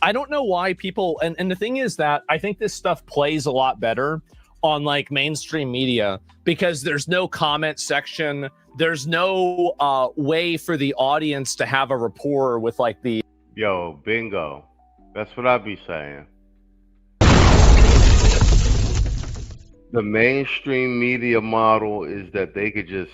I don't know why people, and the thing is that I think this stuff plays a lot better on like mainstream media because there's no comment section. There's no way for the audience to have a rapport with like the. Yo, bingo. That's what I be saying. The mainstream media model is that they could just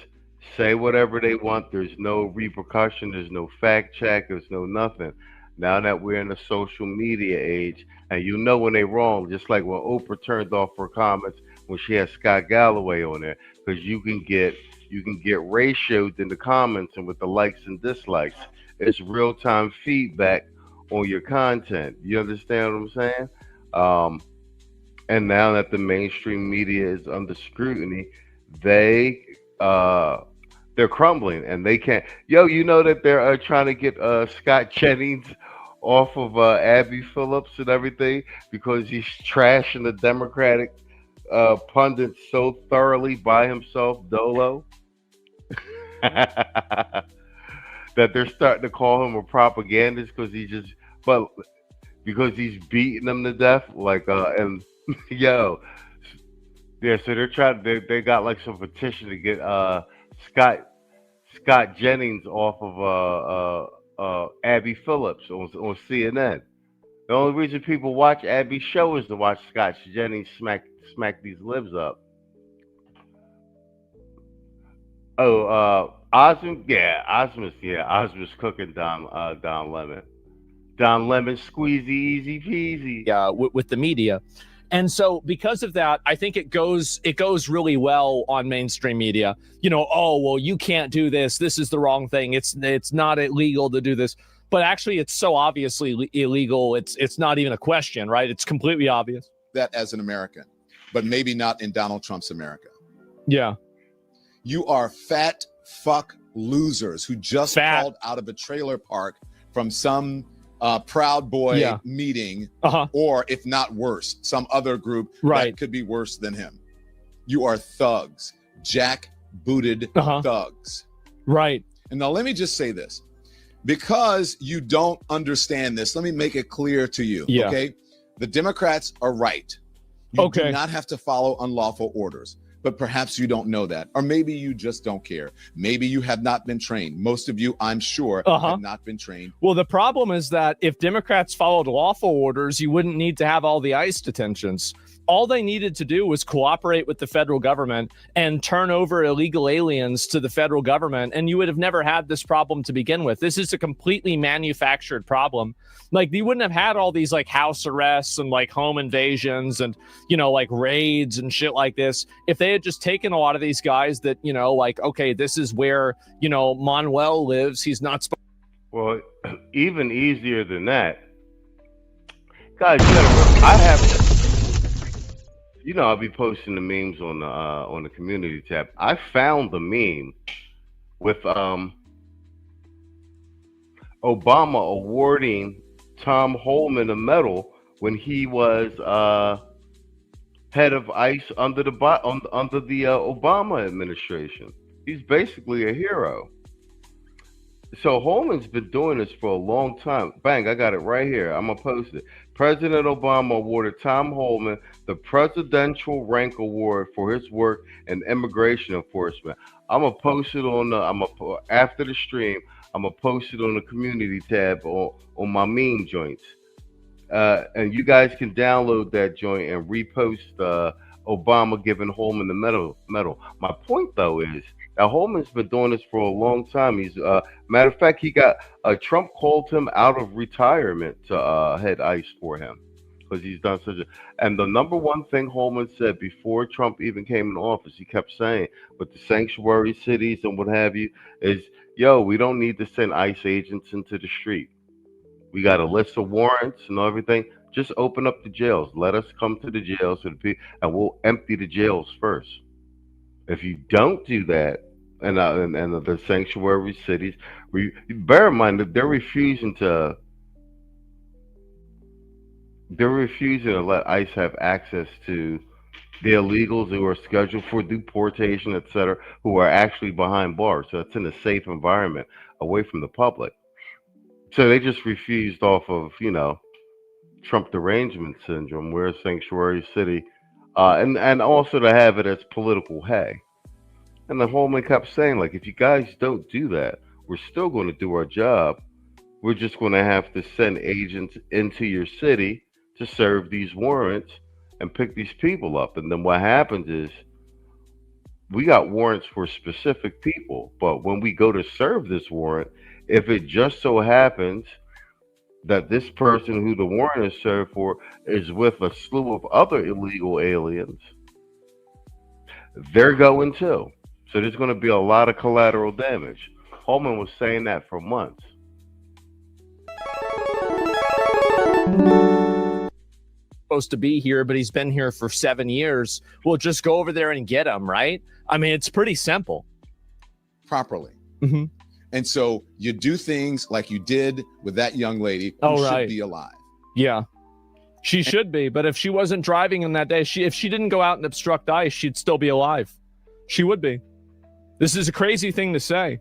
say whatever they want. There's no repercussion. There's no fact check. There's no nothing. Now that we're in the social media age, and when they're wrong, just like when Oprah turned off her comments when she had Scott Galloway on there, because you can get ratioed in the comments and with the likes and dislikes. It's real-time feedback on your content. You understand what I'm saying? And now that the mainstream media is under scrutiny, they're crumbling and they can't. You know that they're trying to get Scott Jennings off of Abby Phillips and everything because he's trashing the Democratic pundits so thoroughly by himself, Dolo, that they're starting to call him a propagandist because because he's beating them to death. So they're trying. They got like some petition to get Scott Jennings off of Abby Phillips on CNN. The only reason people watch Abby's show is to watch Scott Jennings smack these libs up. Osmond's cooking Don Lemon. Don Lemon squeezy easy peasy. With the media. And so because of that, I think it goes really well on mainstream media. You can't do this. This is the wrong thing. It's not illegal to do this. But actually, it's so obviously illegal. It's not even a question, right? It's completely obvious. That as an American, but maybe not in Donald Trump's America. Yeah. You are fat fuck losers who just called out of a trailer park from some Proud Boy meeting, or if not worse, some other group that could be worse than him. You are thugs, jack-booted thugs. Right. And now let me just say this. Because you don't understand this, let me make it clear to you, okay? The Democrats are right. You do not have to follow unlawful orders. but perhaps you don't know that. Or maybe you just don't care. Maybe you have not been trained. Most of you, I'm sure, have not been trained. Well, the problem is that if Democrats followed lawful orders, you wouldn't need to have all the ICE detentions. All they needed to do was cooperate with the federal government and turn over illegal aliens to the federal government, and you would have never had this problem to begin with. This is a completely manufactured problem. Like, you wouldn't have had all these like house arrests and like home invasions and, you know, like raids and shit like this if they had just taken a lot of these guys that, you know, like, okay, this is where, you know, Manuel lives. He's not supposed. Well, even easier than that, guys. I have. You know, I'll be posting the memes on the community tab. I found the meme with Obama awarding Tom Holman a medal when he was head of ICE under the Obama administration. He's basically a hero. So Holman's been doing this for a long time. Bang, I got it right here. I'm gonna post it. President Obama awarded Tom Holman the Presidential Rank Award for his work in immigration enforcement. I'm gonna post it on the. After the stream, I'm gonna post it on the community tab on my meme joints, and you guys can download that joint and repost Obama giving Holman the medal. My point though is that Holman's been doing this for a long time. He's matter of fact, he got Trump called him out of retirement to head ICE for him because he's done such a. And the number one thing Holman said before Trump even came in office, he kept saying with the sanctuary cities and what have you, is yo, we don't need to send ICE agents into the street. We got a list of warrants and everything. Just open up the jails. Let us come to the jails and we'll empty the jails first. If you don't do that, and the sanctuary cities, bear in mind that they're refusing to let ICE have access to the illegals who are scheduled for deportation, etc., who are actually behind bars. So it's in a safe environment away from the public. So they just refused off of, you know, Trump derangement syndrome, where sanctuary city, and also to have it as political hay. And the Holman kept saying, like, if you guys don't do that, we're still going to do our job. We're just going to have to send agents into your city to serve these warrants and pick these people up. And then what happens is we got warrants for specific people, but when we go to serve this warrant, if it just so happens that this person who the warrant is served for is with a slew of other illegal aliens, they're going too. So there's going to be a lot of collateral damage. Holman was saying that for months. Supposed to be here, but he's been here for 7 years. We'll just go over there and get him, right? I mean, it's pretty simple. Properly. Mm-hmm. And so you do things like you did with that young lady who should be alive. Yeah, she should be. But if she wasn't driving in that day, if she didn't go out and obstruct ICE, she'd still be alive. She would be. This is a crazy thing to say.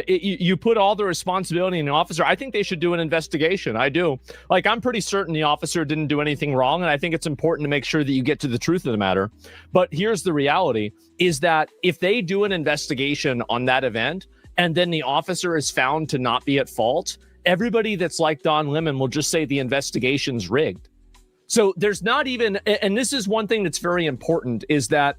You put all the responsibility in the officer. I think they should do an investigation. I do. Like, I'm pretty certain the officer didn't do anything wrong, and I think it's important to make sure that you get to the truth of the matter. But here's the reality, is that if they do an investigation on that event, and then the officer is found to not be at fault, everybody that's like Don Lemon will just say the investigation's rigged. So there's not even, and this is one thing that's very important, is that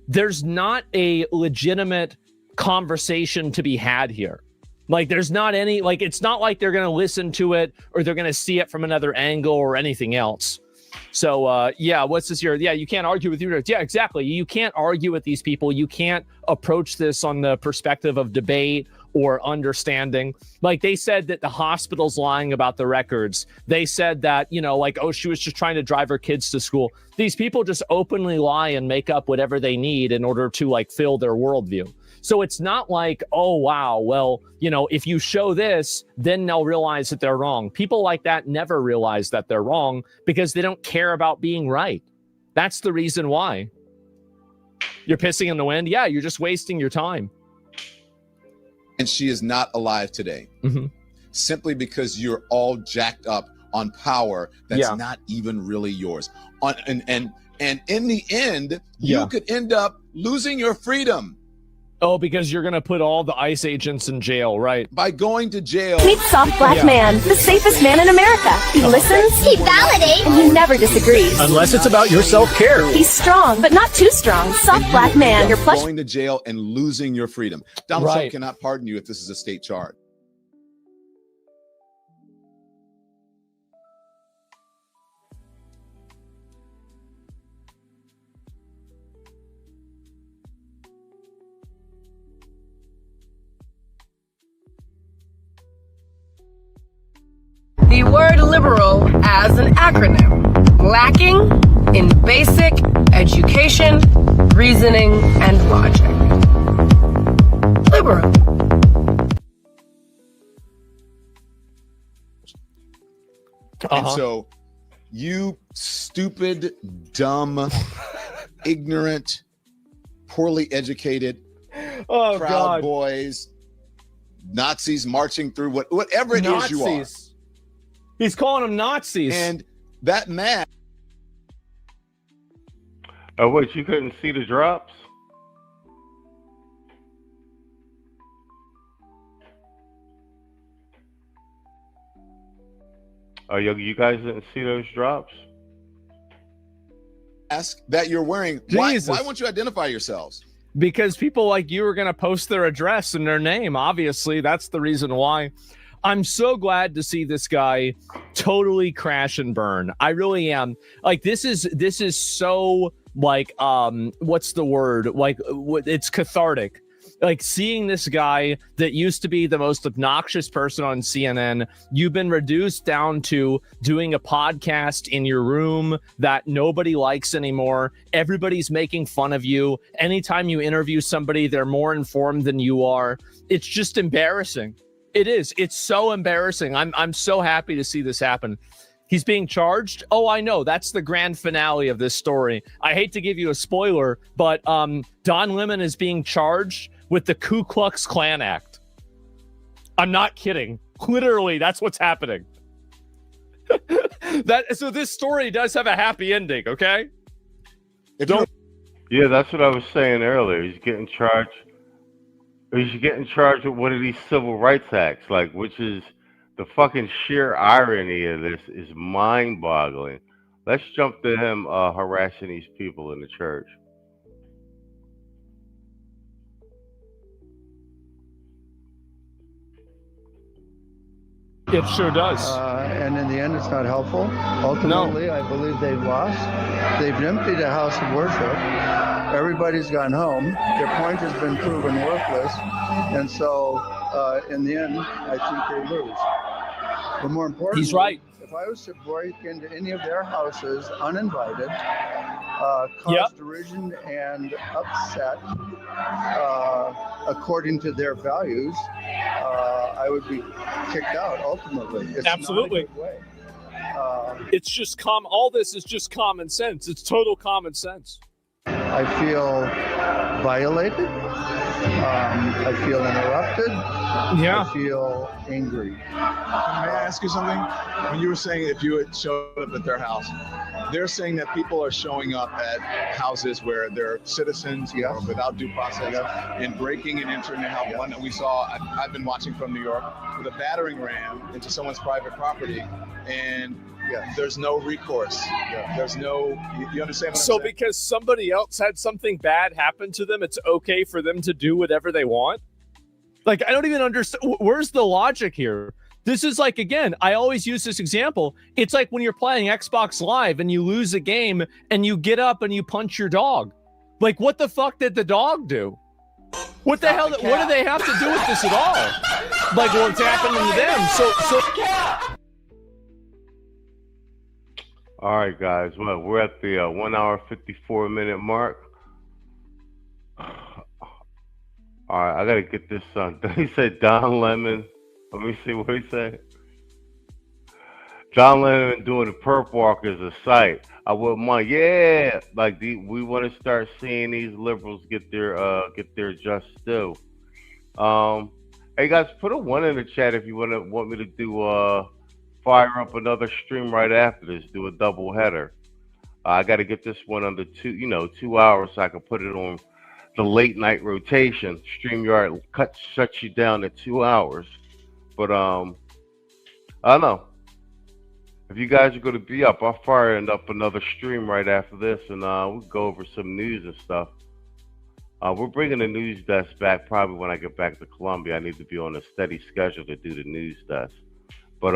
there's not a legitimate conversation to be had here. Like, there's not any, like, it's not like they're going to listen to it or they're going to see it from another angle or anything else. So, yeah, what's this here? Yeah, you can't argue with your, yeah, exactly. You can't argue with these people. You can't approach this on the perspective of debate or understanding. Like, they said that the hospital's lying about the records. They said that, you know, like, oh, she was just trying to drive her kids to school. These people just openly lie and make up whatever they need in order to, like, fill their worldview. So it's not like, oh, wow, well, you know, if you show this, then they'll realize that they're wrong. People like that never realize that they're wrong because they don't care about being right. That's the reason why. You're pissing in the wind? Yeah, you're just wasting your time. And she is not alive today. Mm-hmm. Simply because you're all jacked up on power that's not even really yours. And in the end, you could end up losing your freedom. Oh, because you're going to put all the ICE agents in jail, right? By going to jail. Meet Soft Black Man, the safest man in America. He listens, he validates, and he never disagrees. Unless it's about your self-care. He's strong, but not too strong. Soft Black Man, your plush. Going to jail and losing your freedom. Donald Right. Trump cannot pardon you if this is a state charge. The word liberal as an acronym, lacking in basic education, reasoning, and logic. Liberal. And so you stupid, dumb, ignorant, poorly educated, Oh, Proud God. Boys, Nazis marching through whatever it is you are. Nazis. He's calling them Nazis. And that man. Oh, wait, you couldn't see the drops? Oh, you guys didn't see those drops? Mask that you're wearing. Why won't you identify yourselves? Because people like you are going to post their address and their name. Obviously, that's the reason why. I'm so glad to see this guy totally crash and burn. I really am. Like, this is so, like, what's the word? Like, it's cathartic. Like, seeing this guy that used to be the most obnoxious person on CNN, you've been reduced down to doing a podcast in your room that nobody likes anymore. Everybody's making fun of you. Anytime you interview somebody, they're more informed than you are. It's just embarrassing. It is. It's so embarrassing. I'm so happy to see this happen. He's being charged. Oh, I know. That's the grand finale of this story. I hate to give you a spoiler, but Don Lemon is being charged with the Ku Klux Klan Act. I'm not kidding. Literally, that's what's happening. So this story does have a happy ending, okay? Yeah, that's what I was saying earlier. He's getting charged. He's getting charged with one of these civil rights acts, like, which is the fucking sheer irony of this is mind-boggling. Let's jump to him harassing these people in the church. It sure does. And in the end, it's not helpful. Ultimately, I believe they've lost. They've emptied a house of worship. Everybody's gone home. Their point has been proven worthless. And so, in the end, I think they lose. But more importantly, he's right. If I was to break into any of their houses uninvited, cause derision and upset according to their values, I would be kicked out ultimately. It's absolutely. Not a good way. It's just all this is just common sense. It's total common sense. I feel violated. I feel interrupted. Yeah. I feel angry. May I ask you something? When you were saying if you had showed up at their house, they're saying that people are showing up at houses where they're citizens without due process and breaking and entering their house. One that we saw, I've been watching from New York, with a battering ram into someone's private property, and there's no recourse. There's no, you understand what I'm saying? Because somebody else had something bad happen to them, it's okay for them to do whatever they want? Like, I don't even understand. Where's the logic here? This is like, again, I always use this example. It's like when you're playing Xbox Live and you lose a game and you get up and you punch your dog. Like, what the fuck did the dog do? What the hell? What do they have to do with this at all? Like, well, it's happening to them. So. All right, guys. Well, we're at the 1 hour 54-minute mark. All right, I gotta get this on. He said Don Lemon. Let me see what he said. Don Lemon doing the perp walk is a sight. I wouldn't mind. Yeah, like we want to start seeing these liberals get their just due. Hey guys, put a 1 in the chat if you want me to do fire up another stream right after this. Do a double header. I got to get this one under 2 hours so I can put it on the late night rotation. StreamYard shuts you down at 2 hours. But I don't know. If you guys are going to be up, I'll fire up another stream right after this, and we'll go over some news and stuff. We're bringing the news desk back probably when I get back to Columbia. I need to be on a steady schedule to do the news desk. But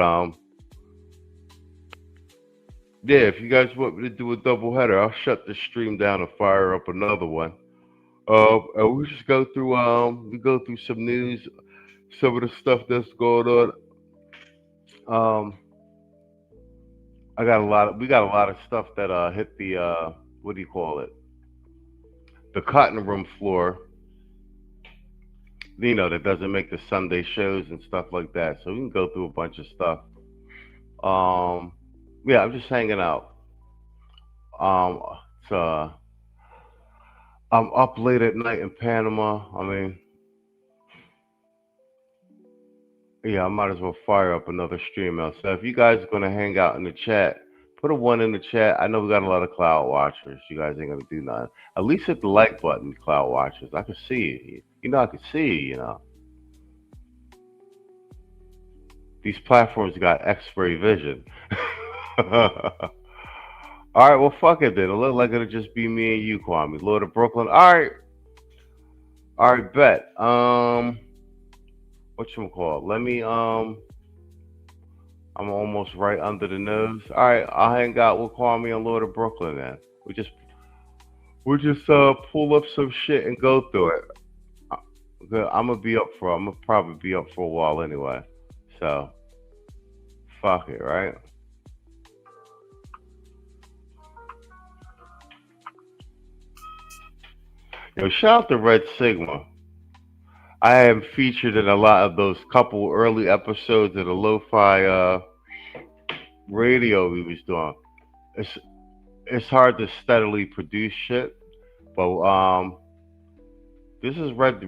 yeah, if you guys want me to do a double header, I'll shut the stream down and fire up another one. And we just go through some news, some of the stuff that's going on. We got a lot of stuff that hit the what do you call it? The cutting room floor. You know, that doesn't make the Sunday shows and stuff like that. So we can go through a bunch of stuff. Yeah, I'm just hanging out. I'm up late at night in Panama. I mean, yeah, I might as well fire up another stream out. So if you guys are gonna hang out in the chat, put a 1 in the chat. I know we got a lot of cloud watchers. You guys ain't gonna do nothing. At least hit the like button, cloud watchers. I can see you. You know, I can see you. You know, these platforms got X-ray vision. All right, well, fuck it then. It look like it'll just be me and you, Kwame. Lord of Brooklyn. All right, bet. Whatchamacallit? Let me, I'm almost right under the nose. All right, I'll hang out with Kwame and Lord of Brooklyn then. We'll just pull up some shit and go through it. I'm gonna probably be up for a while anyway. So, fuck it, right? Yo, shout out to Red Sigma. I am featured in a lot of those couple early episodes of the lo-fi radio we was doing. It's hard to steadily produce shit, but this is Red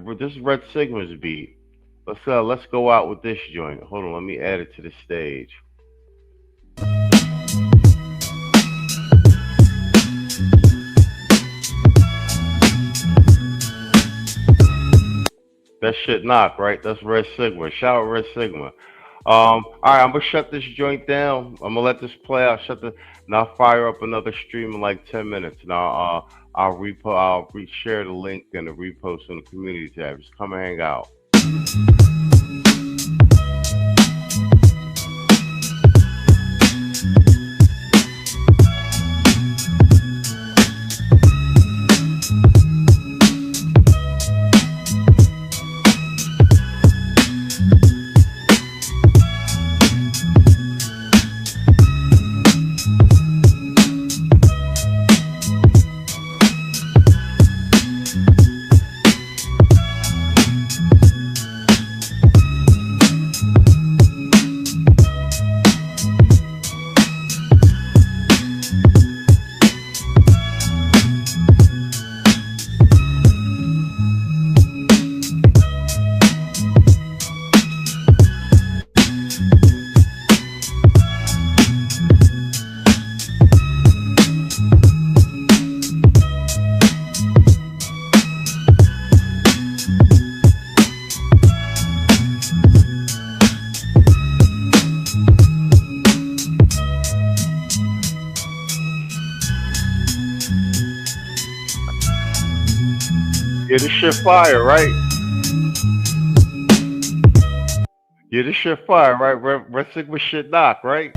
Sigma's beat. Let's go out with this joint. Hold on, let me add it to the stage. That shit knock, right? That's Red Sigma. Shout out Red Sigma. All right, I'm gonna shut this joint down. I'm gonna let this play out. Now I'll fire up another stream in like 10 minutes. Now I'll share the link and the repost on the community tab. Just come and hang out. Yeah, this shit fire, right? Yeah, this shit fire, right? Red Sigma shit knock, right?